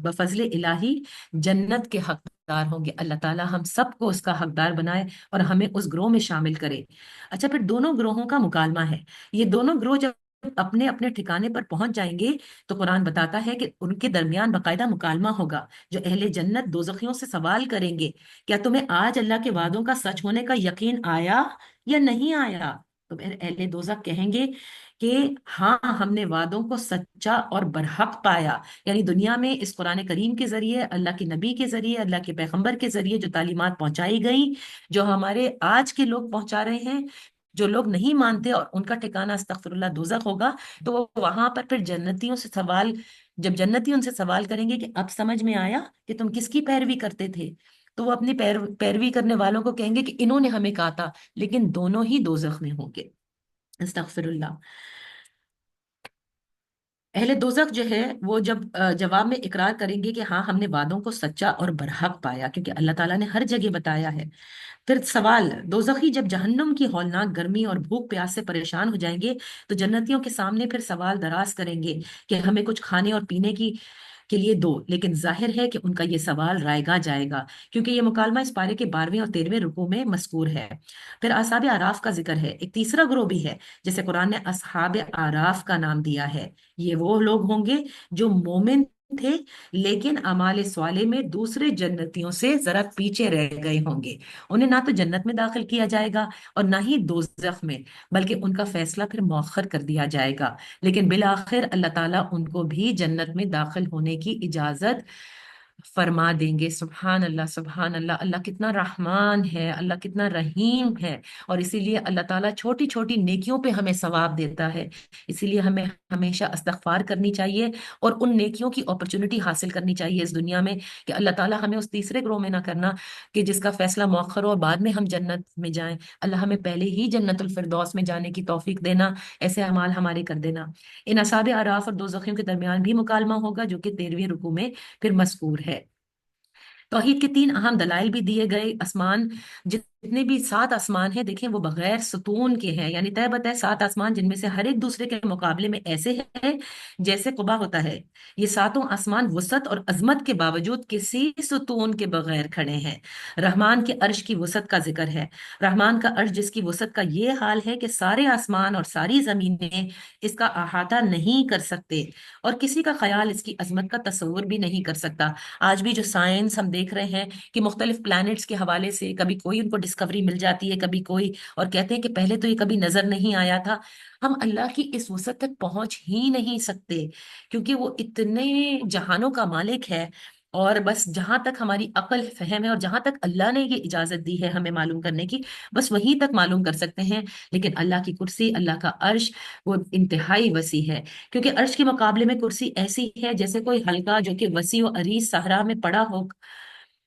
بفضل الہی جنت کے حقدار ہوں گے۔ اللہ تعالی ہم سب کو اس کا حقدار بنائے اور ہمیں اس گروہ میں شامل کرے۔ اچھا، پھر دونوں گروہوں کا مکالمہ ہے۔ یہ دونوں گروہ جب اپنے اپنے ٹھکانے پر پہنچ جائیں گے تو قرآن بتاتا ہے کہ ان کے درمیان باقاعدہ مکالمہ ہوگا۔ جو اہل جنت دوزخیوں سے سوال کریں گے، کیا تمہیں آج اللہ کے وعدوں کا سچ ہونے کا یقین آیا یا نہیں آیا؟ تو پھر اہل دوزخ کہیں گے کہ ہاں، ہم نے وعدوں کو سچا اور برحق پایا، یعنی دنیا میں اس قرآن کریم کے ذریعے، اللہ کے نبی کے ذریعے، اللہ کے پیغمبر کے ذریعے جو تعلیمات پہنچائی گئیں، جو ہمارے آج کے لوگ پہنچا رہے ہیں، جو لوگ نہیں مانتے اور ان کا ٹھکانہ استغفر اللہ دوزخ ہوگا، تو وہ وہاں پر پھر جنتیوں سے سوال، جب جنتی ان سے سوال کریں گے کہ اب سمجھ میں آیا کہ تم کس کی پیروی کرتے تھے، تو وہ اپنی پیروی کرنے والوں کو کہیں گے کہ انہوں نے ہمیں کہا تھا، لیکن دونوں ہی دوزخ میں ہوں گے۔ استغفر اللہ۔ اہل دوزخ جو ہے وہ جب جواب میں اقرار کریں گے کہ ہاں، ہم نے وعدوں کو سچا اور برحق پایا، کیونکہ اللہ تعالیٰ نے ہر جگہ بتایا ہے۔ پھر سوال، دوزخی جب جہنم کی ہولناک گرمی اور بھوک پیاس سے پریشان ہو جائیں گے تو جنتیوں کے سامنے پھر سوال دراز کریں گے کہ ہمیں کچھ کھانے اور پینے کے لیے دو، لیکن ظاہر ہے کہ ان کا یہ سوال رائگاں جائے گا، کیونکہ یہ مکالمہ اس پارے کے 12ویں اور 13ویں رکوع میں مذکور ہے۔ پھر اصحاب اعراف کا ذکر ہے۔ ایک تیسرا گروہ بھی ہے جسے قرآن نے اصحاب اعراف کا نام دیا ہے۔ یہ وہ لوگ ہوں گے جو مومن تھے لیکن اعمال صالح میں دوسرے جنتیوں سے ذرا پیچھے رہ گئے ہوں گے۔ انہیں نہ تو جنت میں داخل کیا جائے گا اور نہ ہی دوزخ میں، بلکہ ان کا فیصلہ پھر مؤخر کر دیا جائے گا، لیکن بالآخر اللہ تعالیٰ ان کو بھی جنت میں داخل ہونے کی اجازت فرما دیں گے۔ سبحان اللہ، سبحان اللہ۔ اللہ کتنا رحمان ہے، اللہ کتنا رحیم ہے، اور اسی لیے اللہ تعالیٰ چھوٹی چھوٹی نیکیوں پہ ہمیں ثواب دیتا ہے۔ اسی لیے ہمیں ہمیشہ استغفار کرنی چاہیے اور ان نیکیوں کی اپرچونٹی حاصل کرنی چاہیے اس دنیا میں، کہ اللہ تعالیٰ ہمیں اس تیسرے گروہ میں نہ کرنا کہ جس کا فیصلہ مؤخر ہو اور بعد میں ہم جنت میں جائیں۔ اللہ ہمیں پہلے ہی جنت الفردوس میں جانے کی توفیق دینا، ایسے اعمال ہمارے کر دینا۔ ان اصحاب اعراف اور دوزخیوں کے درمیان بھی مکالمہ ہوگا جو کہ 13ویں رکوع میں پھر مذکور ہے۔ توحید کے 3 اہم دلائل بھی دیے گئے۔ آسمان، جتنے بھی 7 آسمان ہیں، دیکھیں وہ بغیر ستون کے ہیں، یعنی طے بتائے 7 آسمان جن میں سے ہر ایک دوسرے کے مقابلے میں ایسے ہیں جیسے قبا ہوتا ہے۔ یہ 7 آسمان وسعت اور عظمت کے باوجود کسی ستون کے بغیر کھڑے ہیں۔ رحمان کے عرش کی وسعت کا ذکر ہے۔ رحمان کا عرش جس کی وسعت کا یہ حال ہے کہ سارے آسمان اور ساری زمینیں اس کا احاطہ نہیں کر سکتے، اور کسی کا خیال اس کی عظمت کا تصور بھی نہیں کر سکتا۔ آج بھی جو سائنس ہم دیکھ رہے ہیں کہ مختلف پلانٹس کے حوالے سے کبھی کوئی ان کو ڈسکوری مل جاتی ہے، کبھی کوئی، اور کہتے ہیں کہ پہلے تو یہ کبھی نظر نہیں آیا تھا۔ ہم اللہ کی اس وسعت تک پہنچ ہی نہیں سکتے کیونکہ وہ اتنے جہانوں کا مالک ہے اور بس جہاں تک ہماری عقل فہم ہے اور جہاں تک اللہ نے یہ اجازت دی ہے ہمیں معلوم کرنے کی، بس وہیں تک معلوم کر سکتے ہیں۔ لیکن اللہ کی کرسی، اللہ کا عرش، وہ انتہائی وسیع ہے، کیونکہ عرش کے مقابلے میں کرسی ایسی ہے جیسے کوئی حلقہ جو کہ وسیع و عریض صحرا میں پڑا ہو۔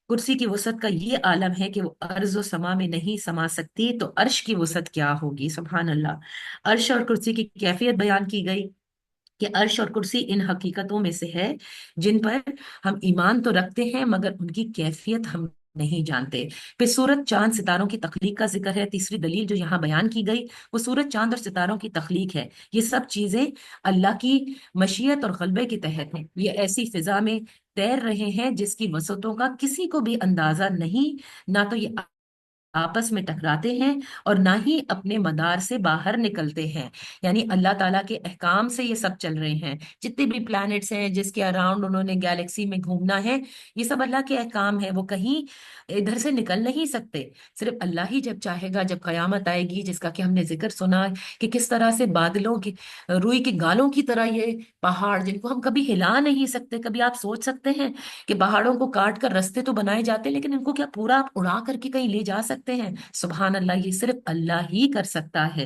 کرسی کی وسعت کا یہ عالم ہے کہ وہ ارض و سما میں نہیں سما سکتی، تو عرش کی وسعت کیا ہوگی؟ سبحان اللہ۔ عرش اور کرسی کی کیفیت بیان کی گئی کہ عرش اور کرسی ان حقیقتوں میں سے ہے جن پر ہم ایمان تو رکھتے ہیں مگر ان کی کیفیت ہم نہیں جانتے۔ پھر سورج چاند ستاروں کی تخلیق کا ذکر ہے۔ تیسری دلیل جو یہاں بیان کی گئی وہ سورج چاند اور ستاروں کی تخلیق ہے۔ یہ سب چیزیں اللہ کی مشیت اور غلبے کے تحت ہیں۔ یہ ایسی فضا میں تیر رہے ہیں جس کی وسعتوں کا کسی کو بھی اندازہ نہیں، نہ تو یہ آپس میں ٹکراتے ہیں اور نہ ہی اپنے مدار سے باہر نکلتے ہیں۔ یعنی اللہ تعالیٰ کے احکام سے یہ سب چل رہے ہیں۔ جتنے بھی پلانٹس ہیں جس کے اراؤنڈ انہوں نے گیلیکسی میں گھومنا ہے، یہ سب اللہ کے احکام ہے، وہ کہیں ادھر سے نکل نہیں سکتے۔ صرف اللہ ہی جب چاہے گا، جب قیامت آئے گی، جس کا کہ ہم نے ذکر سنا کہ کس طرح سے بادلوں کی، روئی کے گالوں کی طرح یہ پہاڑ جن کو ہم کبھی ہلا نہیں سکتے، کبھی آپ سوچ سکتے ہیں کہ پہاڑوں کو کاٹ کر رستے تو بنائے جاتے ہیں، لیکن ان کو کیا پورا آپ اڑا کر کے کہیں لے جا سکتے ہیں؟ سبحان اللہ، یہ صرف اللہ ہی کر سکتا ہے۔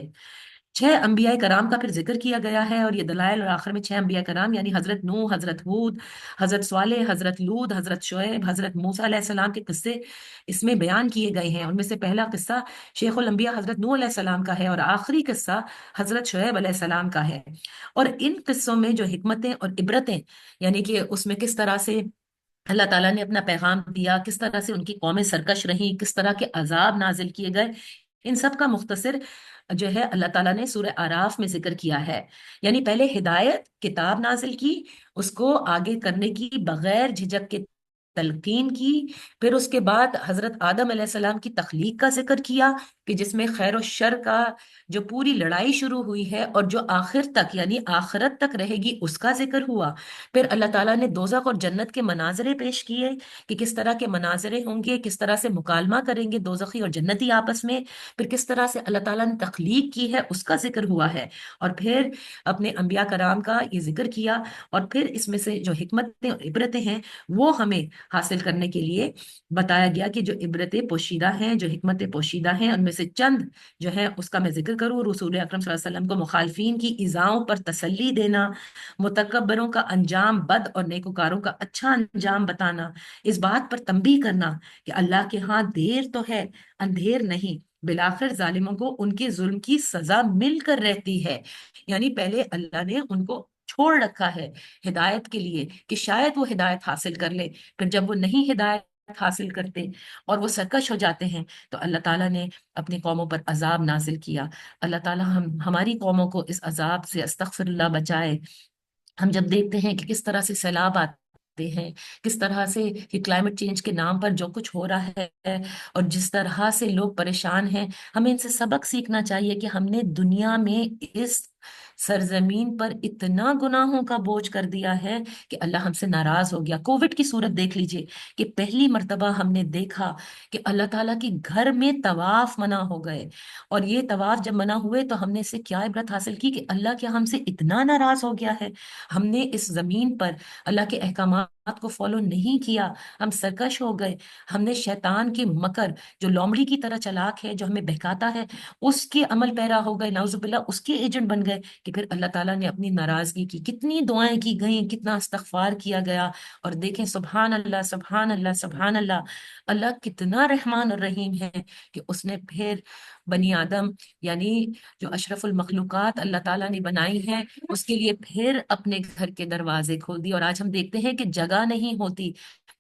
6 انبیاء کرام کا پھر ذکر کیا گیا ہے، اور یہ دلائل، اور آخر میں 6 انبیاء کرام یعنی حضرت نوح، حضرت ہود، حضرت صالح، حضرت لوط، حضرت شعیب، حضرت موسیٰ علیہ السلام کے قصے اس میں بیان کیے گئے ہیں۔ ان میں سے پہلا قصہ شیخ الانبیاء حضرت نوح علیہ السلام کا ہے، اور آخری قصہ حضرت شعیب علیہ السلام کا ہے۔ اور ان قصوں میں جو حکمتیں اور عبرتیں، یعنی کہ اس میں کس طرح سے اللہ تعالیٰ نے اپنا پیغام دیا، کس طرح سے ان کی قومیں سرکش رہیں، کس طرح کے عذاب نازل کیے گئے، ان سب کا مختصر جو ہے اللہ تعالیٰ نے سورہ آراف میں ذکر کیا ہے۔ یعنی پہلے ہدایت کتاب نازل کی، اس کو آگے کرنے کی بغیر جھجک کے تلقین کی، پھر اس کے بعد حضرت آدم علیہ السلام کی تخلیق کا ذکر کیا کہ جس میں خیر و شر کا جو پوری لڑائی شروع ہوئی ہے اور جو آخر تک یعنی آخرت تک رہے گی اس کا ذکر ہوا۔ پھر اللہ تعالیٰ نے دوزخ اور جنت کے مناظرے پیش کیے کہ کس طرح کے مناظرے ہوں گے، کس طرح سے مکالمہ کریں گے دوزخی اور جنتی آپس میں، پھر کس طرح سے اللہ تعالیٰ نے تخلیق کی ہے اس کا ذکر ہوا ہے، اور پھر اپنے انبیاء کرام کا یہ ذکر کیا، اور پھر اس میں سے جو حکمتیں اور عبرتیں ہیں وہ ہمیں حاصل کرنے کے لیے بتایا گیا کہ جو عبرتیں پوشیدہ ہیں، جو حکمتیں پوشیدہ ہیں، ان میں سے چند جو ہے اس کا میں ذکر کروں۔ رسول اکرم صلی اللہ علیہ وسلم کو مخالفین کی ایذاؤں پر تسلی دینا، متکبروں کا انجام بد اور نیکوکاروں کا اچھا انجام بتانا، اس بات پر تنبیہ کرنا کہ اللہ کے ہاں دیر تو ہے، اندھیر نہیں، بالآخر ظالموں کو ان کے ظلم کی سزا مل کر رہتی ہے۔ یعنی پہلے اللہ نے ان کو چھوڑ رکھا ہے ہدایت کے لیے کہ شاید وہ ہدایت حاصل کر لے، پھر جب وہ نہیں ہدایت حاصل کرتے اور وہ سرکش ہو جاتے ہیں تو اللہ تعالیٰ نے اپنی قوموں پر عذاب نازل کیا۔ اللہ تعالیٰ ہماری قوموں کو اس عذاب سے استغفر اللہ بچائے۔ ہم جب دیکھتے ہیں کہ کس طرح سے سیلاب آتے ہیں، کس طرح سے یہ کلائمیٹ چینج کے نام پر جو کچھ ہو رہا ہے اور جس طرح سے لوگ پریشان ہیں، ہمیں ان سے سبق سیکھنا چاہیے کہ ہم نے دنیا میں اس سرزمین پر اتنا گناہوں کا بوجھ کر دیا ہے کہ اللہ ہم سے ناراض ہو گیا۔ کووڈ کی صورت دیکھ لیجئے کہ پہلی مرتبہ ہم نے دیکھا کہ اللہ تعالیٰ کی گھر میں طواف منع ہو گئے، اور یہ طواف جب منع ہوئے تو ہم نے اس سے کیا عبرت حاصل کی کہ اللہ کیا ہم سے اتنا ناراض ہو گیا ہے؟ ہم نے اس زمین پر اللہ کے احکامات کو فالو نہیں کیا، ہم سرکش ہو گئے، ہم نے شیطان کے مکر جو لومڑی کی طرح چلاک ہے، جو ہمیں بہکاتا ہے، اس کے عمل پیرا ہو گئے، نعوذ باللہ اس کے ایجنٹ بن گئے کہ پھر اللہ تعالیٰ نے اپنی ناراضگی کی، کتنی دعائیں کی گئیں، کتنا استغفار کیا گیا۔ اور دیکھیں سبحان اللہ، سبحان اللہ، سبحان اللہ، اللہ کتنا رحمان اور رحیم ہے کہ اس نے پھر بنی آدم یعنی جو اشرف المخلوقات اللہ تعالیٰ نے بنائی ہے اس کے لیے پھر اپنے گھر کے دروازے کھول دیے۔ اور آج ہم دیکھتے ہیں کہ جگہ نہیں ہوتی۔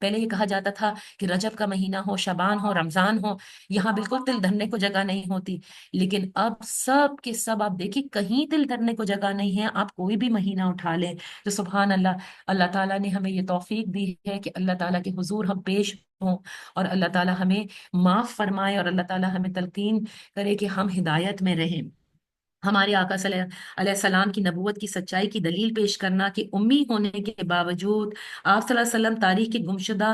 پہلے یہ کہا جاتا تھا کہ رجب کا مہینہ ہو، شعبان ہو، رمضان ہو، یہاں بالکل تل دھرنے کو جگہ نہیں ہوتی، لیکن اب سب کے سب آپ دیکھیں کہیں تل دھرنے کو جگہ نہیں ہے۔ آپ کوئی بھی مہینہ اٹھا لیں تو سبحان اللہ، اللہ تعالیٰ نے ہمیں یہ توفیق دی ہے کہ اللہ تعالیٰ کے حضور ہم پیش ہوں، اور اللہ تعالیٰ ہمیں معاف فرمائے، اور اللہ تعالیٰ ہمیں تلقین کرے کہ ہم ہدایت میں رہیں۔ ہمارے آقا صلی اللہ علیہ السلام کی نبوت کی سچائی کی دلیل پیش کرنا کہ امی ہونے کے باوجود آپ صلی اللہ علیہ وسلم تاریخ کے گمشدہ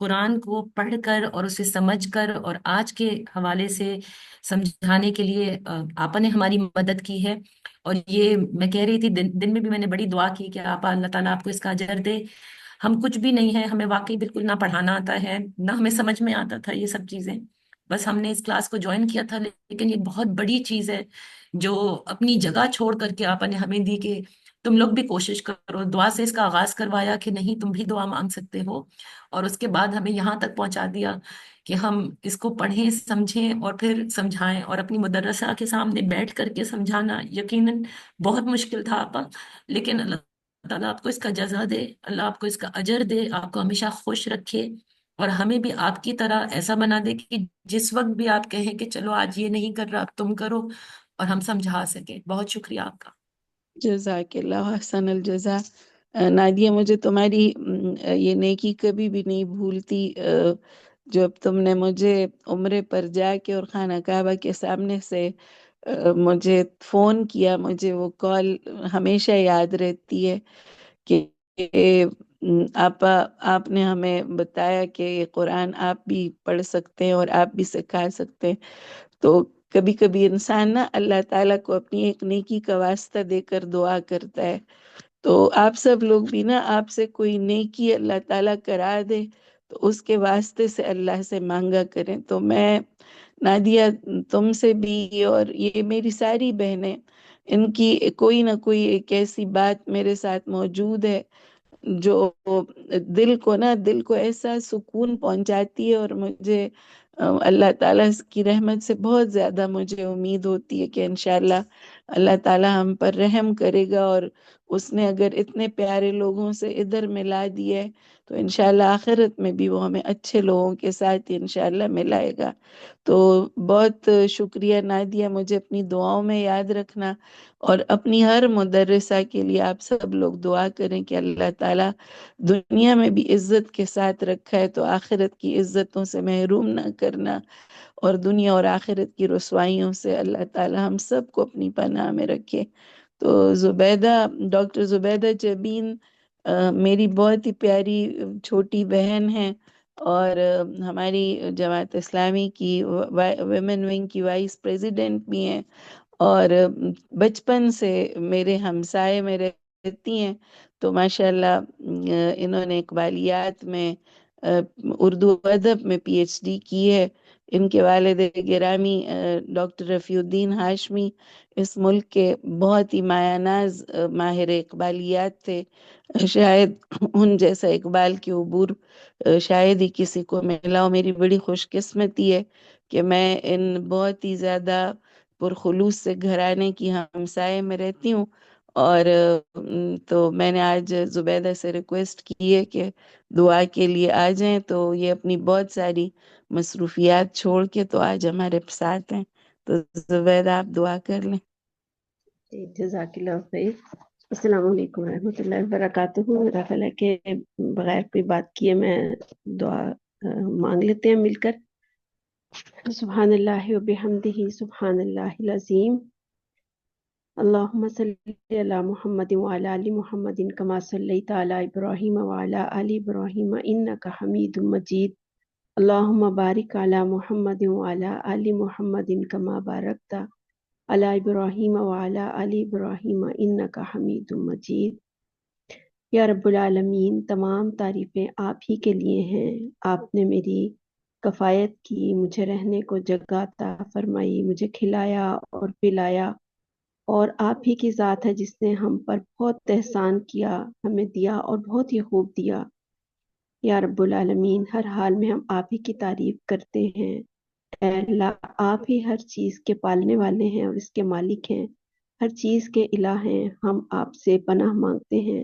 قرآن کو پڑھ کر اور اسے سمجھ کر اور آج کے حوالے سے سمجھانے کے لیے آپا نے ہماری مدد کی ہے. اور یہ میں کہہ رہی تھی دن میں بھی میں نے بڑی دعا کی کہ آپا اللہ تعالیٰ آپ کو اس کا اجر دے. ہم کچھ بھی نہیں ہے، ہمیں واقعی بالکل نہ پڑھانا آتا ہے، نہ ہمیں سمجھ میں آتا تھا یہ سب چیزیں. بس ہم نے اس کلاس کو جوائن کیا تھا، لیکن یہ بہت بڑی چیز ہے جو اپنی جگہ چھوڑ کر کے آپا نے ہمیں دی کہ تم لوگ بھی کوشش کرو. دعا سے اس کا آغاز کروایا کہ نہیں تم بھی دعا مانگ سکتے ہو، اور اس کے بعد ہمیں یہاں تک پہنچا دیا کہ ہم اس کو پڑھیں، سمجھیں اور پھر سمجھائیں. اور اپنی مدرسہ کے سامنے بیٹھ کر کے سمجھانا یقیناً بہت مشکل تھا آپا، لیکن اللہ تعالیٰ آپ کو اس کا جزا دے، اللہ آپ کو اس کا اجر دے، آپ کو ہمیشہ خوش رکھے، اور ہمیں بھی آپ کی طرح ایسا بنا دے کہ جس وقت بھی آپ کہیں کہ چلو آج یہ نہیں کر رہا تم کرو، اور ہم سمجھا سکیں. بہت شکریہ آپ کا. جزاک اللہ حسن الجزا. نادیہ، مجھے تمہاری یہ نیکی کبھی بھی نہیں بھولتی. جب تم نے مجھے عمرے پر جا کے اور خانہ کعبہ کے سامنے سے مجھے فون کیا، مجھے وہ کال ہمیشہ یاد رہتی ہے کہ آپ نے ہمیں بتایا کہ یہ قرآن آپ بھی پڑھ سکتے ہیں اور آپ بھی سکھا سکتے ہیں. تو کبھی کبھی انسان نا اللہ تعالیٰ کو اپنی ایک نیکی کا واسطہ دے کر دعا کرتا ہے. تو آپ سب لوگ بھی نا آپ سے کوئی نیکی اللہ تعالیٰ کرا دے تو اس کے واسطے سے اللہ سے مانگا کریں. تو میں نادیہ تم سے بھی اور یہ میری ساری بہنیں، ان کی کوئی نہ کوئی ایک ایسی بات میرے ساتھ موجود ہے جو دل کو ایسا سکون پہنچاتی ہے، اور مجھے اللہ تعالیٰ کی رحمت سے بہت زیادہ مجھے امید ہوتی ہے کہ انشاءاللہ اللہ تعالیٰ ہم پر رحم کرے گا، اور اس نے اگر اتنے پیارے لوگوں سے ادھر ملا دیا ہے تو انشاءاللہ آخرت میں بھی وہ ہمیں اچھے لوگوں کے ساتھ انشاءاللہ ملائے گا. تو بہت شکریہ نادیہ، مجھے اپنی دعاؤں میں یاد رکھنا، اور اپنی ہر مدرسہ کے لیے آپ سب لوگ دعا کریں کہ اللہ تعالیٰ دنیا میں بھی عزت کے ساتھ رکھا ہے تو آخرت کی عزتوں سے محروم نہ کرنا، اور دنیا اور آخرت کی رسوائیوں سے اللہ تعالیٰ ہم سب کو اپنی پناہ میں رکھے. تو ڈاکٹر زبیدہ جبین میری بہت ہی پیاری چھوٹی بہن ہے، اور ہماری جماعت اسلامی کی ویمن ونگ کی وائس پریزیڈنٹ بھی ہیں، اور بچپن سے میرے ہمسائے میں رہتی ہیں. تو ماشاءاللہ انہوں نے اقبالیات میں اردو ادب میں پی ایچ ڈی کی ہے. ان کے والد گرامی ڈاکٹر رفیع الدین ہاشمی اس ملک کے بہت ہی مایہ ناز ماہر اقبالیات تھے. شاید ان جیسا اقبال کی عبور شاید ہی کسی کو ملا ہو. میری بڑی خوش قسمتی ہے کہ میں ان بہت ہی زیادہ پرخلوص سے گھرانے کی ہمسائے میں رہتی ہوں. اور تو میں نے آج زبیدہ سے ریکویسٹ کی ہے کہ دعا کے لیے آ جائیں، تو یہ اپنی بہت ساری مصروفیات چھوڑ کے تو آج ہمارے ساتھ ہیں. تو زبیدہ آپ دعا کر لیں. جزاک اللہ خیر. السلام علیکم ورحمۃ اللہ وبرکاتہ. میرا خیال ہے کہ بغیر کوئی بات کیے میں دعا مانگ لیتے ہیں مل کر. سبحان اللہ وبحمدہ سبحان اللہ العظیم. اللہم صلی علی محمد وعلی آل محمد کما صلیت علی ابراہیم وعلی آل ابراہیم انک حمید مجید. اللہم بارک علی محمد وعلی آل محمد کما بارکت علی ابراہیم وعلی آل ابراہیم انک حمید مجید. یا رب العالمین، تمام تعریفیں آپ ہی کے لیے ہیں. آپ نے میری کفایت کی، مجھے رہنے کو جگہ عطا فرمائی، مجھے کھلایا اور پلایا، اور آپ ہی کی ذات ہے جس نے ہم پر بہت احسان کیا، ہمیں دیا اور بہت ہی خوب دیا. یا رب العالمین، ہر حال میں ہم آپ ہی کی تعریف کرتے ہیں. اے اللہ، آپ ہی ہر چیز کے پالنے والے ہیں اور اس کے مالک ہیں، ہر چیز کے الہ ہیں. ہم آپ سے پناہ مانگتے ہیں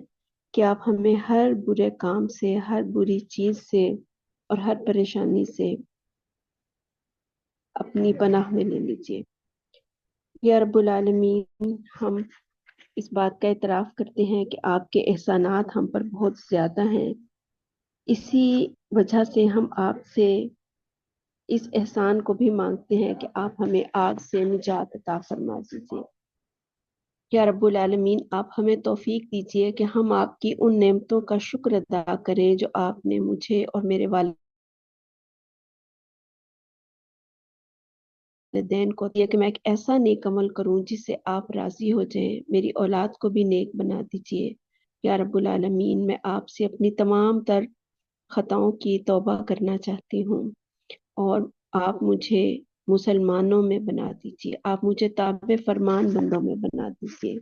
کہ آپ ہمیں ہر برے کام سے، ہر بری چیز سے اور ہر پریشانی سے اپنی پناہ میں لے لیجیے. یا رب العالمین، ہم اس بات کا اعتراف کرتے ہیں کہ آپ کے احسانات ہم پر بہت زیادہ ہیں. اسی وجہ سے ہم آپ سے اس احسان کو بھی مانگتے ہیں کہ آپ ہمیں آگ سے نجات عطا فرما دیجیے. یا رب العالمین، آپ ہمیں توفیق دیجیے کہ ہم آپ کی ان نعمتوں کا شکر ادا کریں جو آپ نے مجھے اور میرے والد والدین کو یہ کہ میں ایک ایسا نیک عمل کروں جس سے آپ راضی ہو جائیں، میری اولاد کو بھی نیک بنا دیجیے یا رب العالمین۔ میں آپ سے اپنی تمام تر خطاؤں کی توبہ کرنا چاہتی ہوں، اور آپ مجھے مسلمانوں میں بنا دیجیے، آپ مجھے تابع فرمان بندوں میں بنا دیجیے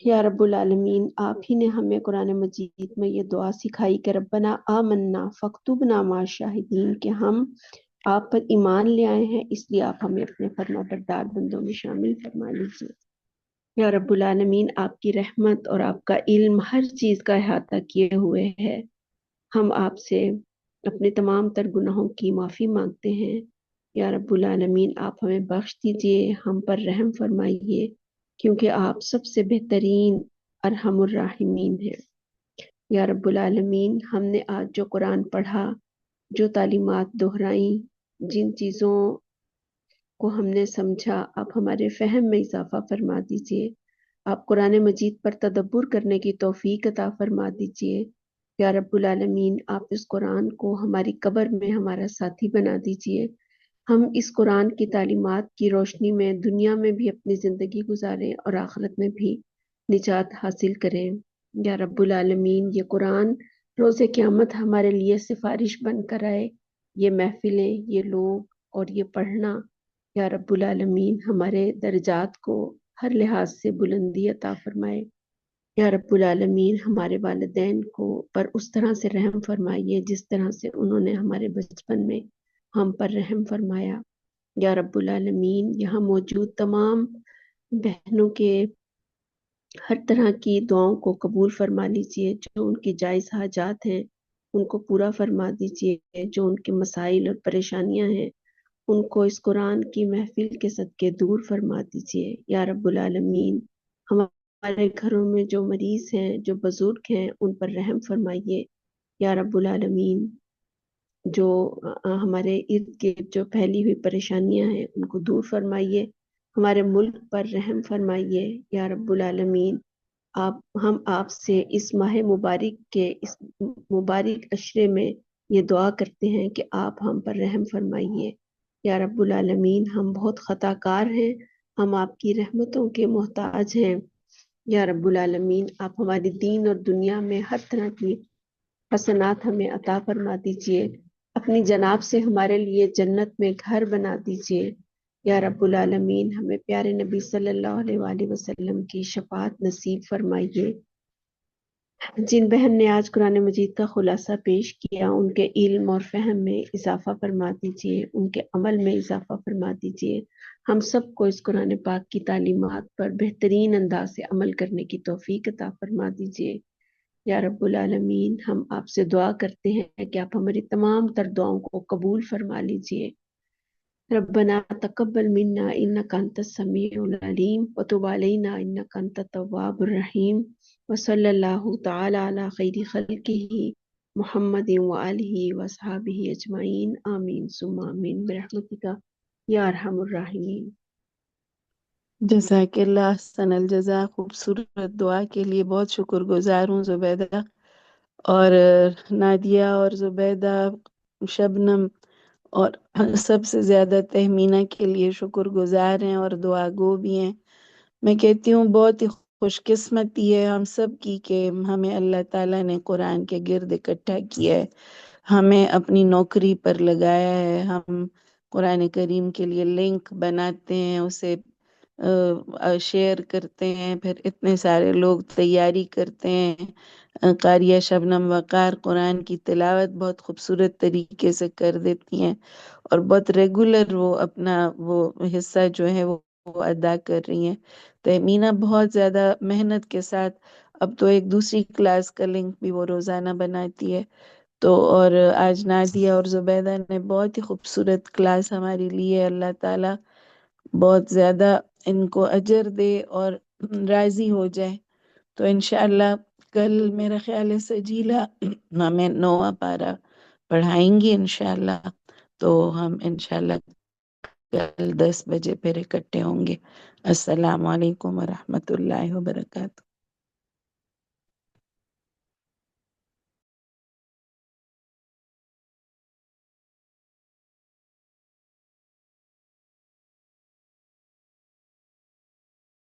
یا رب العالمین۔ آپ ہی نے ہمیں قرآن مجید میں یہ دعا سکھائی کہ ربنا آمنا فاکتبنا مع الشاہدین، کہ ہم آپ پر ایمان لے آئے ہیں، اس لیے آپ ہمیں اپنے فرما بردار بندوں میں شامل فرما لیجیے یا رب العالمین۔ آپ کی رحمت اور آپ کا علم ہر چیز کا احاطہ کیے ہوئے ہے۔ ہم آپ سے اپنے تمام تر گناہوں کی معافی مانگتے ہیں یا رب العالمین۔ آپ ہمیں بخش دیجیے، ہم پر رحم فرمائیے، کیونکہ آپ سب سے بہترین ارحم الراحمین ہیں یا رب العالمین۔ ہم نے آج جو قرآن پڑھا، جو تعلیمات دہرائیں، جن چیزوں کو ہم نے سمجھا، آپ ہمارے فہم میں اضافہ فرما دیجیے۔ آپ قرآن مجید پر تدبر کرنے کی توفیق عطا فرما دیجیے یا رب العالمین۔ آپ اس قرآن کو ہماری قبر میں ہمارا ساتھی بنا دیجیے، ہم اس قرآن کی تعلیمات کی روشنی میں دنیا میں بھی اپنی زندگی گزاریں اور آخرت میں بھی نجات حاصل کریں یا رب العالمین۔ یہ قرآن روز قیامت ہمارے لیے سفارش بن کر آئے، یہ محفلیں، یہ لوگ اور یہ پڑھنا یا رب العالمین ہمارے درجات کو ہر لحاظ سے بلندی عطا فرمائے یا رب العالمین۔ ہمارے والدین کو پر اس طرح سے رحم فرمائیے جس طرح سے انہوں نے ہمارے بچپن میں ہم پر رحم فرمایا یا رب العالمین۔ یہاں موجود تمام بہنوں کے ہر طرح کی دعاؤں کو قبول فرما لیجیے، جو ان کی جائز حاجات ہیں ان کو پورا فرما دیجیے، جو ان کے مسائل اور پریشانیاں ہیں ان کو اس قرآن کی محفل کے صدقے دور فرما دیجیے یا رب العالمین۔ ہمارے گھروں میں جو مریض ہیں، جو بزرگ ہیں، ان پر رحم فرمائیے یا رب العالمین۔ جو ہمارے ارد گرد جو پھیلی ہوئی پریشانیاں ہیں ان کو دور فرمائیے، ہمارے ملک پر رحم فرمائیے یا رب العالمین۔ ہم آپ سے اس ماہ مبارک کے اس مبارک عشرے میں یہ دعا کرتے ہیں کہ آپ ہم پر رحم فرمائیے یا رب العالمین۔ ہم بہت خطا کار ہیں، ہم آپ کی رحمتوں کے محتاج ہیں یا رب العالمین۔ آپ ہماری دین اور دنیا میں ہر طرح کی حسنات ہمیں عطا فرما دیجیے، اپنی جناب سے ہمارے لیے جنت میں گھر بنا دیجیے یا رب العالمین۔ ہمیں پیارے نبی صلی اللہ علیہ وآلہ وسلم کی شفاعت نصیب فرمائیے۔ جن بہن نے آج قرآن مجید کا خلاصہ پیش کیا، ان کے علم اور فہم میں اضافہ فرما دیجیے، ان کے عمل میں اضافہ فرما دیجیے۔ ہم سب کو اس قرآن پاک کی تعلیمات پر بہترین انداز سے عمل کرنے کی توفیق عطا فرما دیجیے یا رب العالمین۔ ہم آپ سے دعا کرتے ہیں کہ آپ ہماری تمام تر دعاؤں کو قبول فرما لیجیے۔ ربنا تقبل منا انک انت السمیع العلیم وتب علینا انک انت التواب الرحیم وصلی اللہ تعالی علی خیر خلقہ محمد وآلہ وصحابہ اجمعین، آمین ثم آمین برحمتک یا ارحم الراحمین۔ جزاک اللہ احسن الجزا۔ خوبصورت دعا کے لیے بہت شکر گزار ہوں زبیدہ، اور نادیہ اور زبیدہ، شبنم، اور سب سے زیادہ تہمینہ کے لیے شکر گزار ہیں اور دعا گو بھی ہیں۔ میں کہتی ہوں بہت ہی خوش قسمتی ہے ہم سب کی کہ ہمیں اللہ تعالیٰ نے قرآن کے گرد اکٹھا کیا ہے، ہمیں اپنی نوکری پر لگایا ہے، ہم قرآن کریم کے لیے لنک بناتے ہیں، اسے شیئر کرتے ہیں، پھر اتنے سارے لوگ تیاری کرتے ہیں۔ قاریہ شبنم وقار قرآن کی تلاوت بہت خوبصورت طریقے سے کر دیتی ہیں اور بہت ریگولر وہ اپنا وہ حصہ جو ہے وہ ادا کر رہی ہیں۔ تہمینہ بہت زیادہ محنت کے ساتھ اب تو ایک دوسری کلاس کا لنک بھی وہ روزانہ بناتی ہے، تو اور آج نادیہ اور زبیدہ نے بہت ہی خوبصورت کلاس ہماری لی ہے۔ اللہ تعالیٰ بہت زیادہ ان کو اجر دے اور راضی ہو جائے۔ تو انشاءاللہ کل میرا خیال ہے سجیلا ہمیں 9واں پارہ پڑھائیں گی انشاءاللہ، تو ہم انشاءاللہ کل 10 بجے پھر اکٹھے ہوں گے۔ السلام علیکم ورحمۃ اللہ وبرکاتہ۔